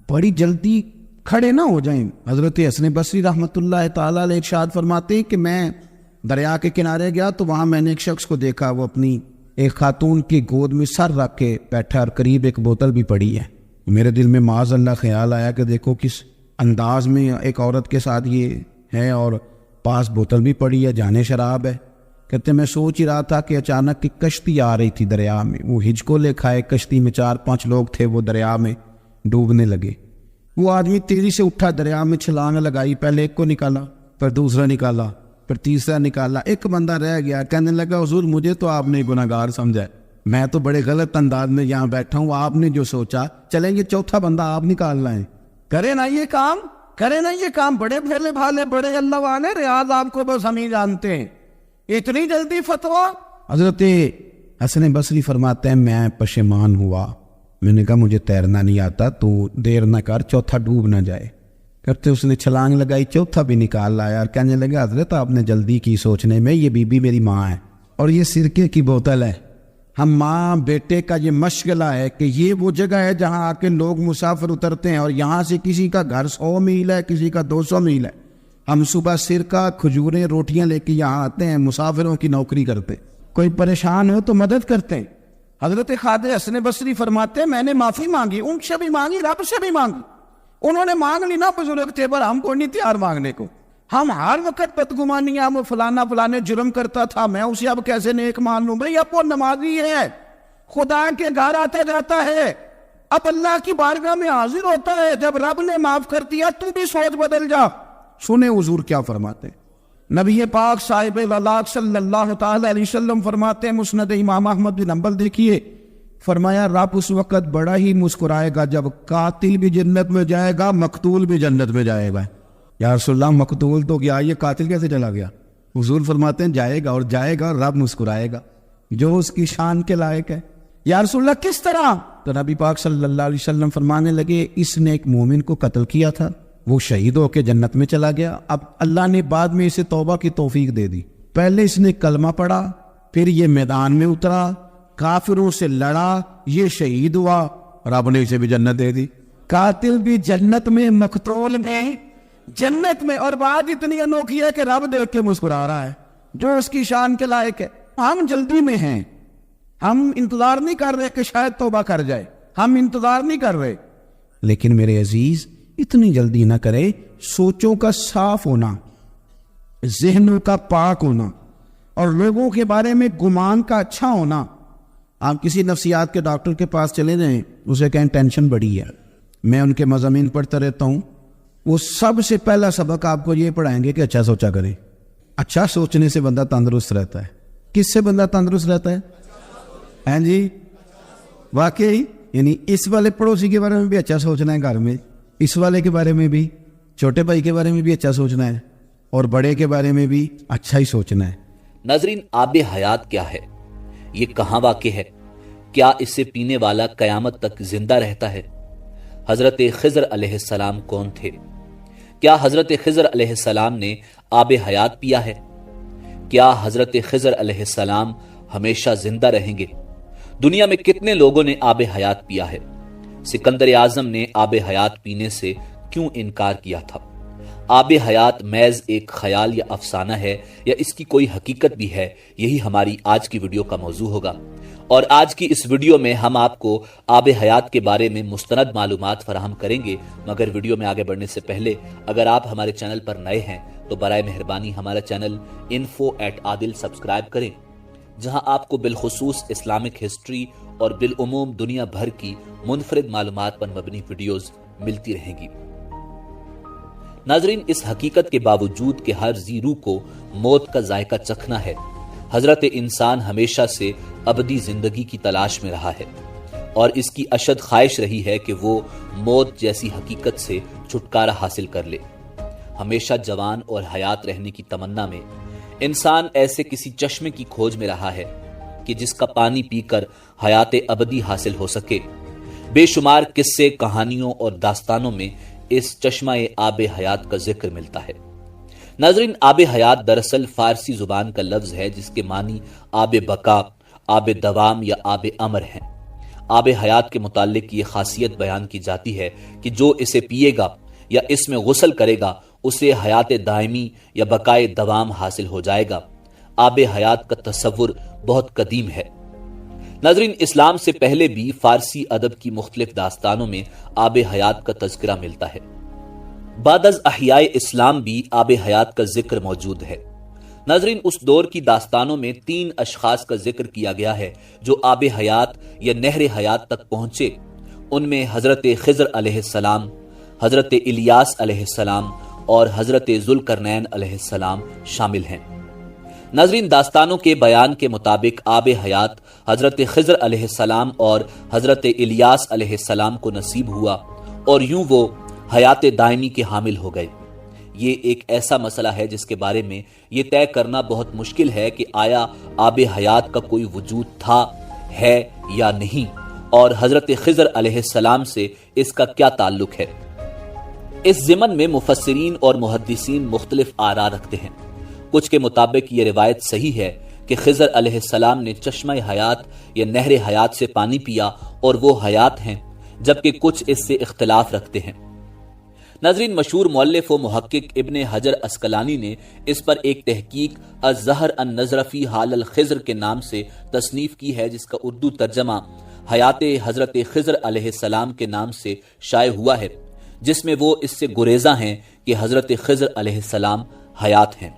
بڑی جلدی کھڑے نہ ہو جائیں. حضرت حسن بصری رحمۃ اللہ تعالیٰ علیہ ارشاد فرماتے ہیں کہ میں دریا کے کنارے گیا تو وہاں میں نے ایک شخص کو دیکھا, وہ اپنی ایک خاتون کی گود میں سر رکھ کے بیٹھا اور قریب ایک بوتل بھی پڑی ہے. میرے دل میں معاذ اللہ خیال آیا کہ دیکھو کس انداز میں ایک عورت کے ساتھ یہ ہے, اور پاس بوتل بھی پڑی ہے, جانے شراب ہے. کہتے میں سوچ ہی رہا تھا کہ اچانک کی کشتی آ رہی تھی دریا میں, وہ ہجکو لے کھائے, کشتی میں 4-5 لوگ تھے, وہ دریا میں ڈوبنے لگے. وہ آدمی تیزی سے اٹھا, دریا میں چھلانگ لگائی, پہلے ایک کو نکالا, پھر دوسرا نکالا, پھر تیسرا نکالا, ایک بندہ رہ گیا. کہنے لگا حضور مجھے تو آپ نے گناہگار سمجھا, میں تو بڑے غلط انداز میں یہاں بیٹھا ہوں, آپ نے جو سوچا چلیں یہ چوتھا بندہ آپ نکال لائیں. کرے نا یہ کام, کرے نا یہ کام, بڑے بھیلے بھالے بڑے اللہ والے, ریاض آپ کو بس ہم ہی جانتے ہیں, اتنی جلدی فتویٰ. حضرت حسن بصری فرماتے ہیں میں پشیمان ہوا, میں نے کہا مجھے تیرنا نہیں آتا, تو دیر نہ کر, چوتھا ڈوب نہ جائے. کرتے اس نے چھلانگ لگائی, چوتھا بھی نکال لایا, اور کہنے لگا حضرت آپ نے جلدی کی سوچنے میں, یہ بی بی میری ماں ہے اور یہ سرکے کی بوتل ہے. ہم ماں بیٹے کا یہ مشغلہ ہے کہ یہ وہ جگہ ہے جہاں آ کے لوگ مسافر اترتے ہیں, اور یہاں سے کسی کا گھر 100 میل ہے, کسی کا 200 میل ہے. ہم صبح سرکہ کھجوریں روٹیاں لے کے یہاں آتے ہیں, مسافروں کی نوکری کرتے, کوئی پریشان ہو تو مدد کرتے ہیں. حضرت خواجہ حسن بصری فرماتے ہیں میں نے معافی مانگی, ان سے بھی مانگی, رب سے بھی مانگی. انہوں نے مانگ لی نا بزرگ تھے, پر ہم کو نہیں تیار مانگنے کو. ہم ہر وقت بدگمانیاں, وہ فلانا فلانے جرم کرتا تھا, میں اسے اب کیسے نیک مان لوں. بھائی اب وہ نمازی ہے, خدا کے گھر آتا جاتا ہے, اب اللہ کی بارگاہ میں حاضر ہوتا ہے, جب رب نے معاف کر دیا تو بھی سوچ بدل جا. سنیں حضور کیا فرماتے ہیں. نبی پاک صاحب اللہ صلی اللہ تعالی علیہ وسلم فرماتے ہیں, مسند امام احمد بن حنبل دیکھیے, فرمایا رب اس وقت بڑا ہی مسکرائے گا جب قاتل بھی جنت میں جائے گا, مقتول بھی جنت میں جائے گا. یا رسول اللہ مقتول تو گیا, یہ قاتل کیسے چلا گیا؟ حضور فرماتے ہیں جائے گا, اور جائے گا اور رب مسکرائے گا جو اس کی شان کے لائق ہے. یا رسول اللہ کس طرح؟ تو نبی پاک صلی اللہ علیہ وسلم فرمانے لگے اس نے ایک مومن کو قتل کیا تھا, وہ شہید ہو کے جنت میں چلا گیا. اب اللہ نے بعد میں اسے توبہ کی توفیق دے دی. پہلے اس نے کلمہ پڑھا, پھر یہ میدان میں اترا, کافروں سے لڑا, یہ شہید ہوا, رب نے اسے بھی جنت دے دی. قاتل بھی جنت میں, مقتول میں جنت میں. اور بات اتنی انوکھی ہے کہ رب دیکھ کے مسکرا رہا ہے جو اس کی شان کے لائق ہے. ہم جلدی میں ہیں, ہم انتظار نہیں کر رہے کہ شاید توبہ کر جائے, ہم انتظار نہیں کر رہے. لیکن میرے عزیز اتنی جلدی نہ کرے. سوچوں کا صاف ہونا, ذہنوں کا پاک ہونا, اور لوگوں کے بارے میں گمان کا اچھا ہونا. آپ کسی نفسیات کے ڈاکٹر کے پاس چلے جائیں, اسے کہیں ٹینشن بڑی ہے, میں ان کے مضامین پڑھتا رہتا ہوں, وہ سب سے پہلا سبق آپ کو یہ پڑھائیں گے کہ اچھا سوچا کریں. اچھا سوچنے سے بندہ تندرست رہتا ہے. کس سے بندہ تندرست رہتا ہے؟ ہاں جی واقعی, یعنی اس والے پڑوسی کے بارے میں بھی اچھا سوچنا ہے گھر میں, اس والے کے بارے میں بھی, چھوٹے بھائی کے بارے میں بھی اچھا سوچنا ہے, اور بڑے کے بارے میں بھی اچھا ہی سوچنا ہے. ناظرین, آب حیات کیا ہے؟ یہ کہاں واقع ہے؟ کیا اس سے پینے والا قیامت تک زندہ رہتا ہے؟ حضرت خضر علیہ السلام کون تھے؟ کیا حضرت خضر علیہ السلام نے آب حیات پیا ہے؟ کیا حضرت خضر علیہ السلام ہمیشہ زندہ رہیں گے؟ دنیا میں کتنے لوگوں نے آب حیات پیا ہے؟ سکندر اعظم نے آب حیات پینے سے کیوں انکار کیا تھا؟ آب حیات محض ایک خیال یا افسانہ ہے یا اس کی کوئی حقیقت بھی ہے؟ یہی ہماری آج کی ویڈیو کا موضوع ہوگا. اور آج کی اس ویڈیو میں ہم آپ کو آب حیات کے بارے میں مستند معلومات فراہم کریں گے. مگر ویڈیو میں آگے بڑھنے سے پہلے اگر آپ ہمارے چینل پر نئے ہیں تو برائے مہربانی ہمارا چینل info@adil سبسکرائب کریں, جہاں آپ کو بالخصوص اسلامک ہسٹری اور بالعموم دنیا بھر کی منفرد معلومات پر مبنی ویڈیوز ملتی رہیں گی. ناظرین، اس حقیقت کے باوجود کہ ہر ذی روح کو موت کا ذائقہ چکھنا ہے، حضرت انسان ہمیشہ سے ابدی زندگی کی تلاش میں رہا ہے اور اس کی اشد خواہش رہی ہے کہ وہ موت جیسی حقیقت سے چھٹکارا حاصل کر لے۔ ہمیشہ جوان اور حیات رہنے کی تمنا میں انسان ایسے کسی چشمے کی کھوج میں رہا ہے کہ جس کا پانی پی کر حیات ابدی حاصل ہو سکے۔ بے شمار قصے، کہانیوں اور داستانوں میں اس چشمہ آب حیات کا ذکر ملتا ہے۔ ناظرین، آب حیات دراصل فارسی زبان کا لفظ ہے جس کے معنی آب بقا، آب دوام یا آب امر ہیں۔ آب حیات کے متعلق یہ خاصیت بیان کی جاتی ہے کہ جو اسے پیے گا یا اس میں غسل کرے گا اسے حیات دائمی یا بقائے دوام حاصل ہو جائے گا۔ آب حیات کا تصور بہت قدیم ہے۔ ناظرین، اسلام سے پہلے بھی فارسی ادب کی مختلف داستانوں میں آب حیات کا تذکرہ ملتا ہے۔ بعد از احیاء اسلام بھی آب حیات کا ذکر موجود ہے۔ ناظرین، اس دور کی داستانوں میں 3 اشخاص کا ذکر کیا گیا ہے جو آب حیات یا نہر حیات تک پہنچے۔ ان میں حضرت خضر علیہ السلام، حضرت الیاس علیہ السلام اور حضرت ذوالقرنین علیہ السلام شامل ہیں۔ ناظرین، داستانوں کے بیان کے مطابق آب حیات حضرت خضر علیہ السلام اور حضرت الیاس علیہ السلام کو نصیب ہوا اور یوں وہ حیات دائمی کے حامل ہو گئے۔ یہ ایک ایسا مسئلہ ہے جس کے بارے میں یہ طے کرنا بہت مشکل ہے کہ آیا آب حیات کا کوئی وجود تھا، ہے یا نہیں، اور حضرت خضر علیہ السلام سے اس کا کیا تعلق ہے۔ اس ضمن میں مفسرین اور محدثین مختلف آراء رکھتے ہیں۔ کچھ کے مطابق یہ روایت صحیح ہے کہ خضر علیہ السلام نے چشمہ حیات یا نہر حیات سے پانی پیا اور وہ حیات ہیں، جبکہ کچھ اس سے اختلاف رکھتے ہیں۔ ناظرین، مشہور مؤلف و محقق ابن حجر عسقلانی نے اس پر ایک تحقیق الظہر النظر فی حال الخضر کے نام سے تصنیف کی ہے، جس کا اردو ترجمہ حیات حضرت خضر علیہ السلام کے نام سے شائع ہوا ہے، جس میں وہ اس سے گریزاں ہیں کہ حضرت خضر علیہ السلام حیات ہیں۔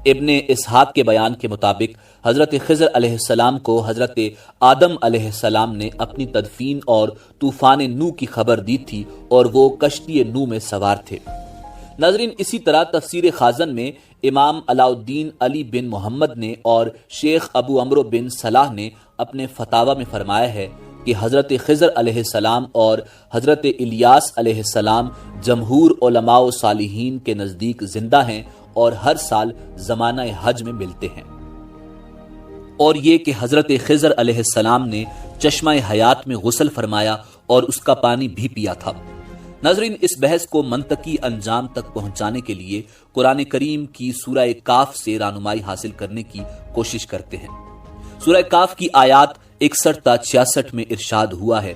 ابن اسحاق کے بیان کے مطابق حضرت خضر علیہ السلام کو حضرت آدم علیہ السلام نے اپنی تدفین اور طوفان نوح کی خبر دی تھی اور وہ کشتی نوح میں سوار تھے۔ ناظرین، اسی طرح تفسیر خازن میں امام علاء الدین علی بن محمد نے اور شیخ ابو عمرو بن صلاح نے اپنے فتاوی میں فرمایا ہے کہ حضرت خضر علیہ السلام اور حضرت الیاس علیہ السلام جمہور علماء و صالحین کے نزدیک زندہ ہیں اور ہر سال زمانہ حج میں ملتے ہیں۔ اور یہ کہ حضرت خضر علیہ السلام نے چشمہ حیات میں غسل فرمایا اور اس کا پانی بھی پیا تھا۔ ناظرین، اس بحث کو منطقی انجام تک پہنچانے کے لیے قرآن کریم کی سورہ کاف سے رہنمائی حاصل کرنے کی کوشش کرتے ہیں۔ سورہ کاف کی آیات 61 تا 66 میں ارشاد ہوا ہے،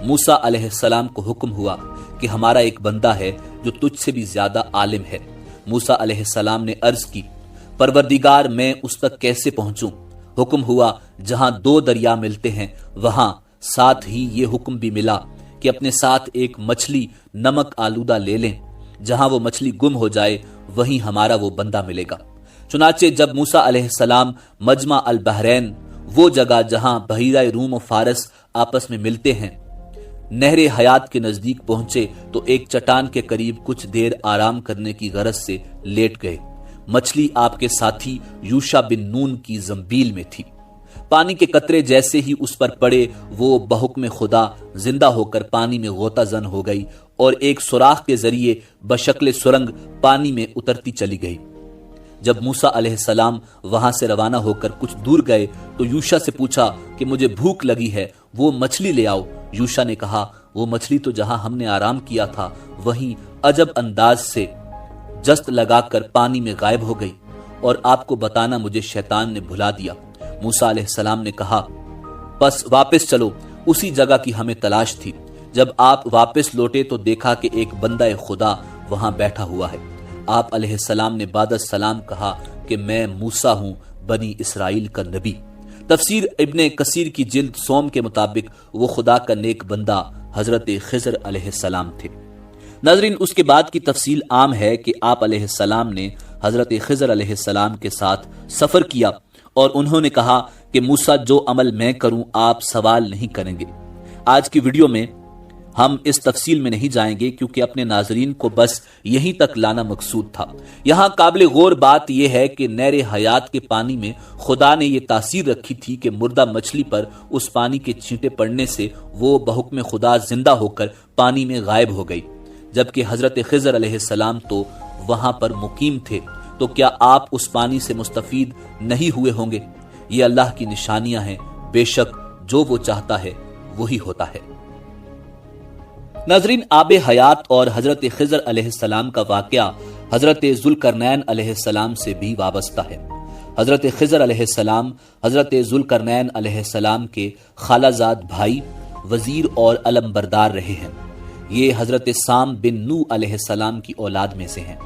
موسیٰ علیہ السلام کو حکم ہوا کہ ہمارا ایک بندہ ہے جو تجھ سے بھی زیادہ عالم ہے۔ موسیٰ علیہ السلام نے عرض کی، پروردگار میں اس تک کیسے پہنچوں؟ حکم ہوا جہاں 2 دریا ملتے ہیں وہاں، ساتھ ہی یہ حکم بھی ملا کہ اپنے ساتھ ایک مچھلی نمک آلودہ لے لیں، جہاں وہ مچھلی گم ہو جائے وہیں ہمارا وہ بندہ ملے گا۔ چنانچہ جب موسیٰ علیہ السلام مجمع البحرین، وہ جگہ جہاں بحیرہ روم و فارس آپس میں ملتے ہیں، نہر حیات کے نزدیک پہنچے تو ایک چٹان کے قریب کچھ دیر آرام کرنے کی غرض سے لیٹ گئے۔ مچھلی آپ کے ساتھی یوشع بن نون کی زنبیل میں تھی۔ پانی کے قطرے جیسے ہی اس پر پڑے وہ بحکم خدا زندہ ہو کر پانی میں غوطہ زن ہو گئی اور ایک سوراخ کے ذریعے بشکل سرنگ پانی میں اترتی چلی گئی۔ جب موسیٰ علیہ السلام وہاں سے روانہ ہو کر کچھ دور گئے تو یوشع سے پوچھا کہ مجھے بھوک لگی ہے، وہ مچھلی لے آؤ۔ یوشع نے کہا، وہ مچھلی تو جہاں ہم نے آرام کیا تھا وہیں عجب انداز سے جست لگا کر پانی میں غائب ہو گئی، اور آپ کو بتانا مجھے شیطان نے بھلا دیا۔ موسیٰ علیہ السلام نے کہا، پس واپس چلو، اسی جگہ کی ہمیں تلاش تھی۔ جب آپ واپس لوٹے تو دیکھا کہ ایک بندہ خدا وہاں بیٹھا ہوا ہے۔ آپ علیہ السلام نے بعد السلام کہا کہ میں موسیٰ ہوں، بنی اسرائیل کا نبی۔ تفسیر ابن کثیر کی جلد سوم کے مطابق وہ خدا کا نیک بندہ حضرت خضر علیہ السلام تھے۔ ناظرین، اس کے بعد کی تفصیل عام ہے کہ آپ علیہ السلام نے حضرت خضر علیہ السلام کے ساتھ سفر کیا اور انہوں نے کہا کہ موسیٰ جو عمل میں کروں آپ سوال نہیں کریں گے۔ آج کی ویڈیو میں ہم اس تفصیل میں نہیں جائیں گے کیونکہ اپنے ناظرین کو بس یہیں تک لانا مقصود تھا۔ یہاں قابل غور بات یہ ہے کہ نہر حیات کے پانی میں خدا نے یہ تاثیر رکھی تھی کہ مردہ مچھلی پر اس پانی کے چھینٹے پڑنے سے وہ بحکم خدا زندہ ہو کر پانی میں غائب ہو گئی، جبکہ حضرت خضر علیہ السلام تو وہاں پر مقیم تھے۔ تو کیا آپ اس پانی سے مستفید نہیں ہوئے ہوں گے؟ یہ اللہ کی نشانیاں ہیں، بے شک جو وہ چاہتا ہے وہی ہوتا ہے۔ ناظرین، آب حیات اور حضرت خضر علیہ السلام کا واقعہ حضرت ذوالقرنین علیہ السلام سے بھی وابستہ ہے۔ حضرت خضر علیہ السلام حضرت ذوالقرنین علیہ السلام کے خالہ زاد بھائی، وزیر اور علم بردار رہے ہیں۔ یہ حضرت سام بن نوح علیہ السلام کی اولاد میں سے ہیں۔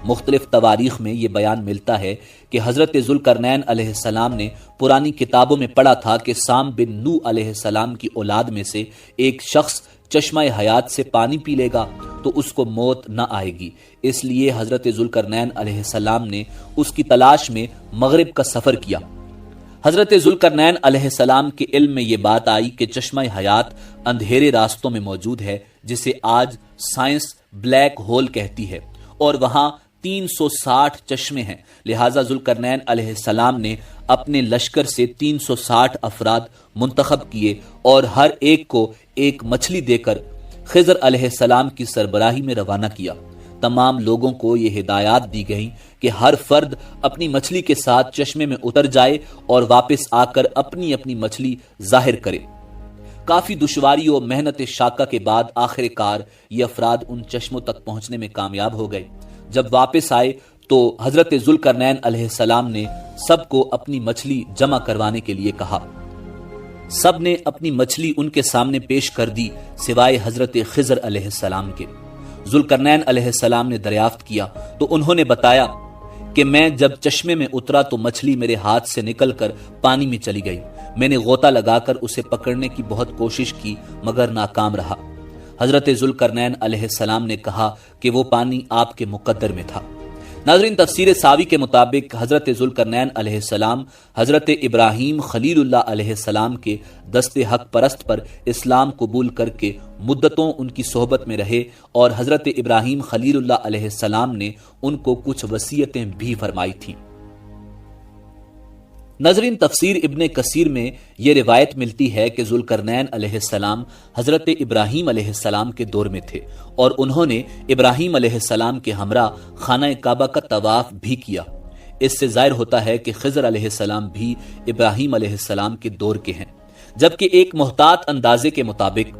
مختلف تواریخ میں یہ بیان ملتا ہے کہ حضرت ذوالقرنین علیہ السلام نے پرانی کتابوں میں پڑھا تھا کہ سام بن نوح علیہ السلام کی اولاد میں سے ایک شخص چشمہ حیات سے پانی پی لے گا تو اس کو موت نہ آئے گی، اس لیے حضرت ذوالقرنین علیہ السلام نے اس کی تلاش میں مغرب کا سفر کیا۔ حضرت ذوالقرنین علیہ السلام کے علم میں یہ بات آئی کہ چشمہ حیات اندھیرے راستوں میں موجود ہے، جسے آج سائنس بلیک ہول کہتی ہے، اور وہاں 360 چشمے ہیں۔ لہٰذا ذوالقرنین علیہ السلام نے اپنے لشکر سے 360 افراد منتخب کیے اور ہر ایک کو ایک مچھلی دے کر خضر علیہ السلام کی سربراہی میں روانہ کیا۔ تمام لوگوں کو یہ ہدایات دی گئیں کہ ہر فرد اپنی مچھلی کے ساتھ چشمے میں اتر جائے اور واپس آ کر اپنی اپنی مچھلی ظاہر کرے۔ کافی دشواری اور محنت شاقہ کے بعد آخر کار یہ افراد ان چشموں تک پہنچنے میں کامیاب ہو گئے۔ جب واپس آئے تو حضرت ذوالقرنین علیہ السلام نے سب کو اپنی مچھلی جمع کروانے کے لیے کہا۔ سب نے اپنی مچھلی ان کے سامنے پیش کر دی سوائے حضرت خضر علیہ السلام کے۔ ذوالقرنین علیہ السلام نے دریافت کیا تو انہوں نے بتایا کہ میں جب چشمے میں اترا تو مچھلی میرے ہاتھ سے نکل کر پانی میں چلی گئی۔ میں نے غوطہ لگا کر اسے پکڑنے کی بہت کوشش کی مگر ناکام رہا۔ حضرت ذوالقرنین علیہ السلام نے کہا کہ وہ پانی آپ کے مقدر میں تھا۔ ناظرین، تفسیر ساوی کے مطابق حضرت ذوالقرنین علیہ السلام حضرت ابراہیم خلیل اللہ علیہ السلام کے دست حق پرست پر اسلام قبول کر کے مدتوں ان کی صحبت میں رہے، اور حضرت ابراہیم خلیل اللہ علیہ السلام نے ان کو کچھ وصیتیں بھی فرمائی تھیں۔ ناظرین، تفسیر ابن کثیر میں یہ روایت ملتی ہے کہ ذوالقرنین علیہ السلام حضرت ابراہیم علیہ السلام کے دور میں تھے، اور انہوں نے ابراہیم علیہ السلام کے ہمراہ خانہ کعبہ کا طواف بھی کیا۔ اس سے ظاہر ہوتا ہے کہ خضر علیہ السلام بھی ابراہیم علیہ السلام کے دور کے ہیں، جبکہ ایک محتاط اندازے کے مطابق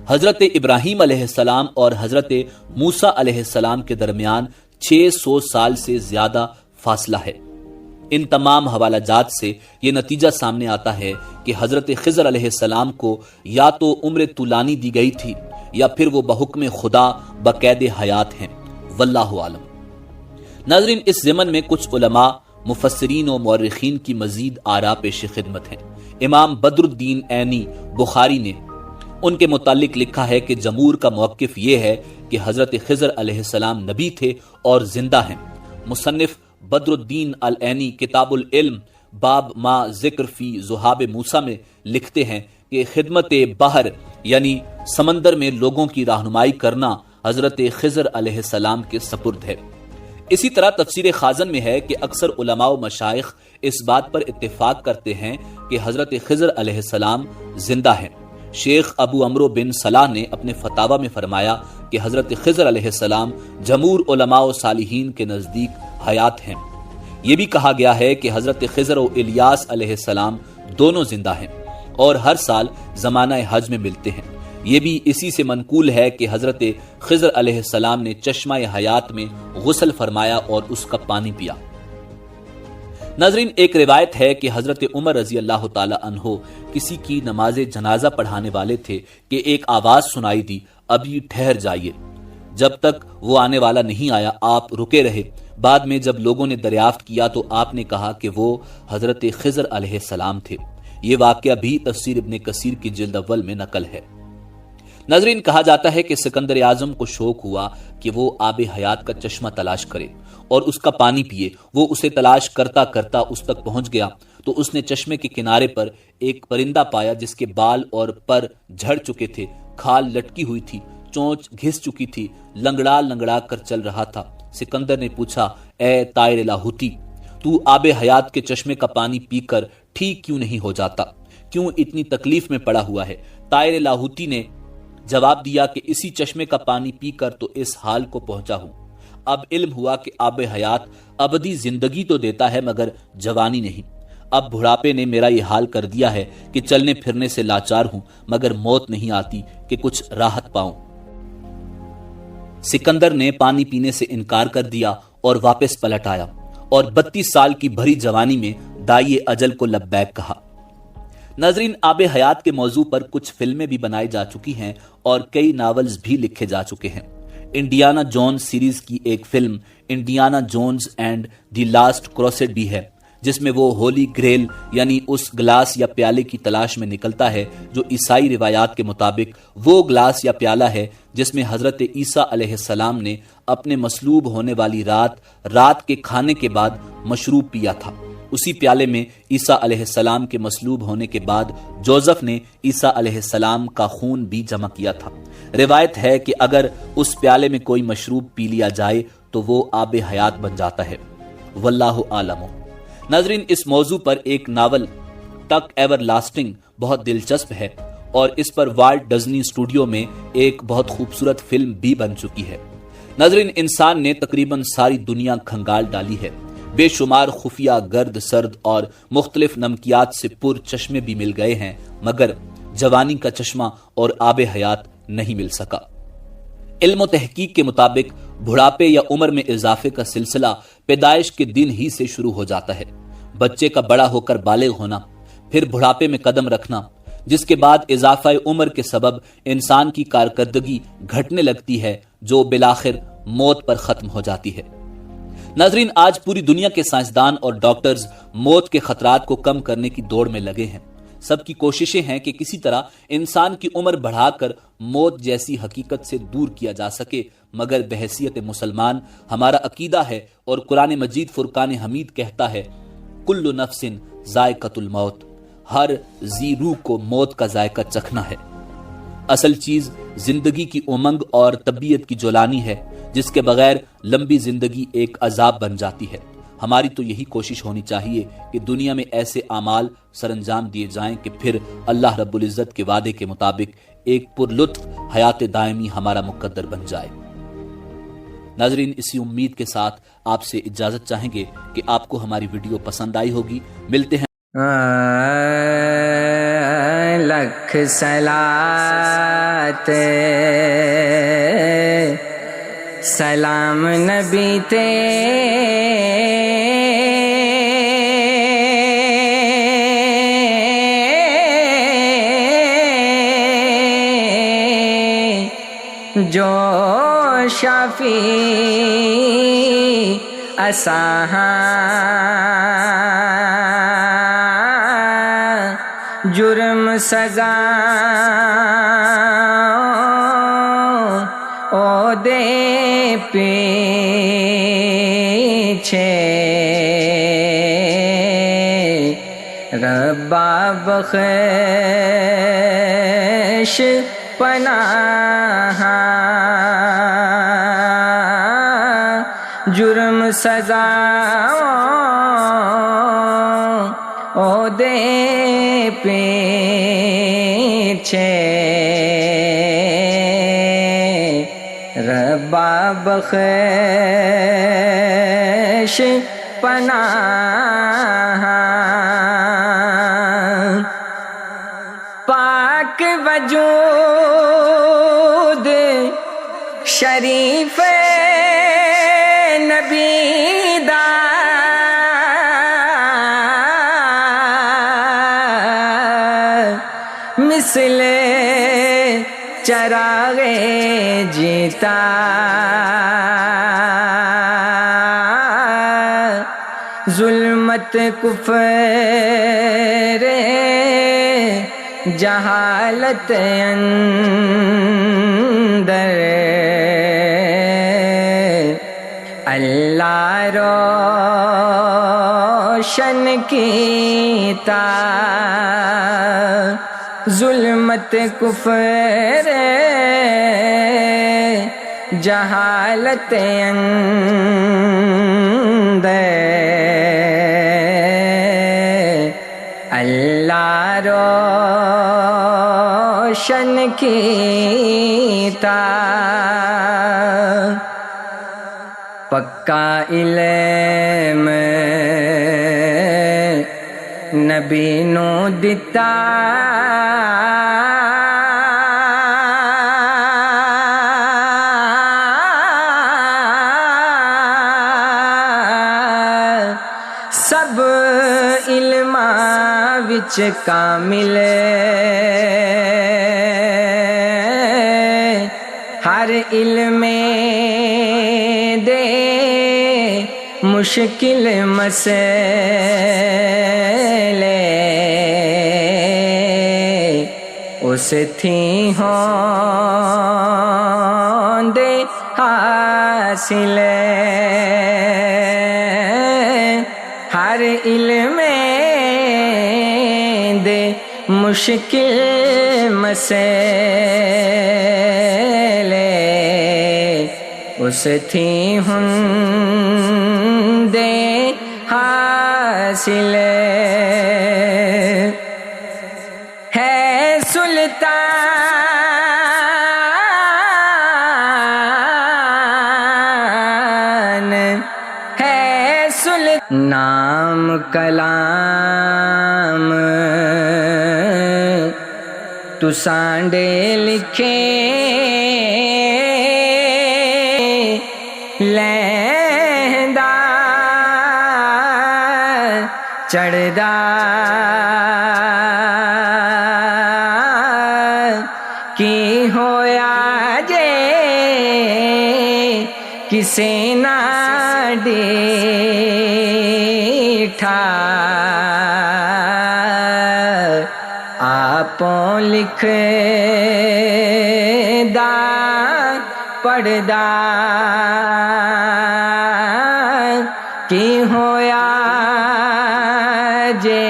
حضرت ابراہیم علیہ السلام اور حضرت موسیٰ علیہ السلام کے درمیان 600 سال سے زیادہ فاصلہ ہے۔ ان تمام حوالہ جات سے یہ نتیجہ سامنے آتا ہے کہ حضرت خضر علیہ السلام کو یا تو عمر طولانی دی گئی تھی یا پھر وہ بحکم خدا بقید حیات ہیں، واللہ عالم۔ ناظرین، اس ضمن میں کچھ علماء، مفسرین و مورخین کی مزید آراء پیش خدمت ہیں۔ امام بدر الدین عینی بخاری نے ان کے متعلق لکھا ہے کہ جمہور کا موقف یہ ہے کہ حضرت خضر علیہ السلام نبی تھے اور زندہ ہیں۔ مصنف بدر الدین العینی کتاب العلم باب ما ذکر فی ذہاب موسیٰ میں لکھتے ہیں کہ خدمت بحر یعنی سمندر میں لوگوں کی رہنمائی کرنا حضرت خضر علیہ السلام کے سپرد ہے۔ اسی طرح تفسیر خازن میں ہے کہ اکثر علماء و مشائخ اس بات پر اتفاق کرتے ہیں کہ حضرت خضر علیہ السلام زندہ ہیں۔ شیخ ابو عمرو بن صلاح نے اپنے فتاوی میں فرمایا کہ حضرت خضر علیہ السلام جمہور علماء و صالحین کے نزدیک حیات ہیں۔ یہ بھی کہا گیا ہے کہ حضرت خضر و الیاس علیہ السلام دونوں زندہ ہیں اور ہر سال زمانہ حج میں ملتے ہیں۔ یہ بھی اسی سے منقول ہے کہ حضرت خضر علیہ السلام نے چشمہ حیات میں غسل فرمایا اور اس کا پانی پیا۔ ناظرین، ایک روایت ہے کہ حضرت عمر رضی اللہ تعالی عنہ کسی کی نماز جنازہ پڑھانے والے تھے کہ ایک آواز سنائی دی، ابھی ٹھہر جائیے۔ جب تک وہ آنے والا نہیں آیا آپ رکے رہے۔ بعد میں جب لوگوں نے دریافت کیا تو آپ نے کہا کہ وہ حضرت خضر علیہ السلام تھے۔ یہ واقعہ بھی تفسیر ابن کثیر کی جلد اول میں نقل ہے۔ ناظرین، کہا جاتا ہے کہ سکندر اعظم کو شوق ہوا کہ وہ آب حیات کا چشمہ تلاش کرے اور اس کا پانی پیے۔ وہ اسے تلاش کرتا کرتا اس تک پہنچ گیا تو اس نے چشمے کے کنارے پر ایک پرندہ پایا جس کے بال اور پر جھڑ چکے تھے، کھال لٹکی ہوئی تھی، چونچ گھس چکی تھی، لنگڑا لنگڑا کر چل رہا تھا۔ سکندر نے پوچھا، اے طائر لاہوتی، تو آب حیات کے چشمے کا پانی پی کر ٹھیک کیوں نہیں ہو جاتا؟ کیوں اتنی تکلیف میں پڑا ہوا ہے؟ طائر لاہوتی نے جواب دیا کہ اسی چشمے کا پانی پی کر تو اس حال کو پہنچا ہوں۔ اب علم ہوا کہ آب حیات ابدی زندگی تو دیتا ہے مگر جوانی نہیں۔ اب بڑھاپے نے میرا یہ حال کر دیا ہے کہ چلنے پھرنے سے لاچار ہوں مگر موت نہیں آتی کہ کچھ راحت پاؤں۔ سکندر نے پانی پینے سے انکار کر دیا اور واپس پلٹ آیا اور 32 سال کی بھری جوانی میں دائی اجل کو لبیک کہا۔ ناظرین، آب حیات کے موضوع پر کچھ فلمیں بھی بنائی جا چکی ہیں اور کئی ناولز بھی لکھے جا چکے ہیں۔ انڈیانا جونز سیریز کی ایک film Indiana Jones and the last crusade بھی ہے، جس میں وہ ہولی گریل یعنی اس گلاس یا پیالے کی تلاش میں نکلتا ہے جو عیسائی روایات کے مطابق وہ گلاس یا پیالہ ہے جس میں حضرت عیسیٰ علیہ السلام نے اپنے مصلوب ہونے والی رات کے کھانے کے بعد مشروب پیا تھا۔ اسی پیالے میں عیسیٰ علیہ السلام کے مصلوب ہونے کے بعد جوزف نے عیسیٰ علیہ السلام کا خون بھی جمع کیا تھا۔ روایت ہے کہ اگر اس پیالے میں کوئی مشروب پی لیا جائے تو وہ آب حیات بن جاتا ہے، واللہ عالم۔ ناظرین، اس موضوع پر ایک ناول ٹک ایور لاسٹنگ بہت دلچسپ ہے اور اس پر والٹ ڈزنی اسٹوڈیو میں ایک بہت خوبصورت فلم بھی بن چکی ہے۔ ناظرین، انسان نے تقریباً ساری دنیا کھنگال ڈالی ہے، بے شمار خفیہ، گرد سرد اور مختلف نمکیات سے پر چشمے بھی مل گئے ہیں مگر جوانی کا چشمہ اور آب حیات نہیں مل سکا۔ علم و تحقیق کے مطابق بڑھاپے یا عمر میں اضافے کا سلسلہ پیدائش کے دن ہی سے شروع ہو جاتا ہے۔ بچے کا بڑا ہو کر بالغ ہونا، پھر بڑھاپے میں قدم رکھنا، جس کے بعد اضافہ عمر کے سبب انسان کی کارکردگی گھٹنے لگتی ہے جو بالآخر موت پر ختم ہو جاتی ہے۔ ناظرین، آج پوری دنیا کے سائنسدان اور ڈاکٹرز موت کے خطرات کو کم کرنے کی دوڑ میں لگے ہیں۔ سب کی کوششیں ہیں کہ کسی طرح انسان کی عمر بڑھا کر موت جیسی حقیقت سے دور کیا جا سکے، مگر بحیثیت مسلمان ہمارا عقیدہ ہے اور قرآن مجید فرقان حمید کہتا ہے، کل نفس ذائقۃ الموت، ہر ذی روح کو موت کا ذائقہ چکھنا ہے۔ اصل چیز زندگی کی امنگ اور طبیعت کی جولانی ہے، جس کے بغیر لمبی زندگی ایک عذاب بن جاتی ہے۔ ہماری تو یہی کوشش ہونی چاہیے کہ دنیا میں ایسے اعمال سر انجام دیے جائیں کہ پھر اللہ رب العزت کے وعدے کے مطابق ایک پرلطف حیات دائمی ہمارا مقدر بن جائے۔ ناظرین، اسی امید کے ساتھ آپ سے اجازت چاہیں گے کہ آپ کو ہماری ویڈیو پسند آئی ہوگی۔ ملتے ہیں لکھ صلات سلام نبی جو شافی اساہاں جرم سزا او دے پیچھے ربا بخش پناہ جرم سزا او دے پیچھے ربا بخش پناہ پاک وجود شریف نبی دا مثل چراغ جیتا ظلمت کفر جہالت اندر اللہ روشن کیتا ظلمت کفر جہالت اندر اللہ روشن کیتا پکا علم نبی نو دتا سب علماں وچ کامل ہر علم دے مشکل مسئلے اس تھی ہوں دے حاصل ہر علم دے مشکل مسئلے اس تھی ہندے حاصل ہے سلطان ہے نام کلام تو سانڈے لکھے لہندا چڑھدا کی ہویا جے کسے نہ ڈیٹھا آپوں لکھ دا پڑھدا کی ہویا جے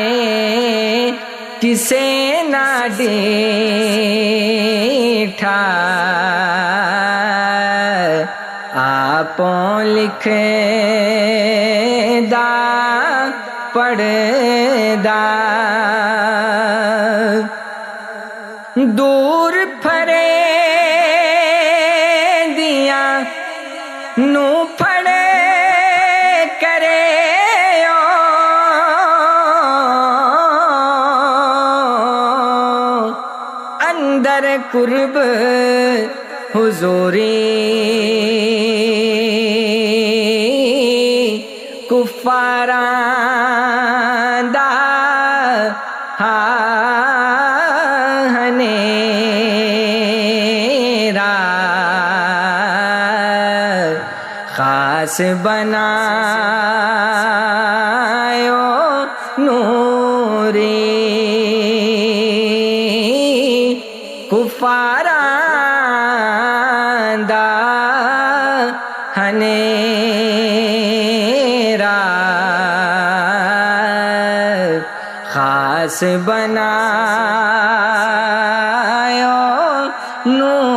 کسے نہ ڈیٹھا آپوں لکھ دا پڑھدا دور پھرے دیاں نو پھڑے کرے اندر قرب حضوری کفاراں دا ہنیرا خاص بنایو نوری کفاراں دا ہنیرا خاص بنایو نوری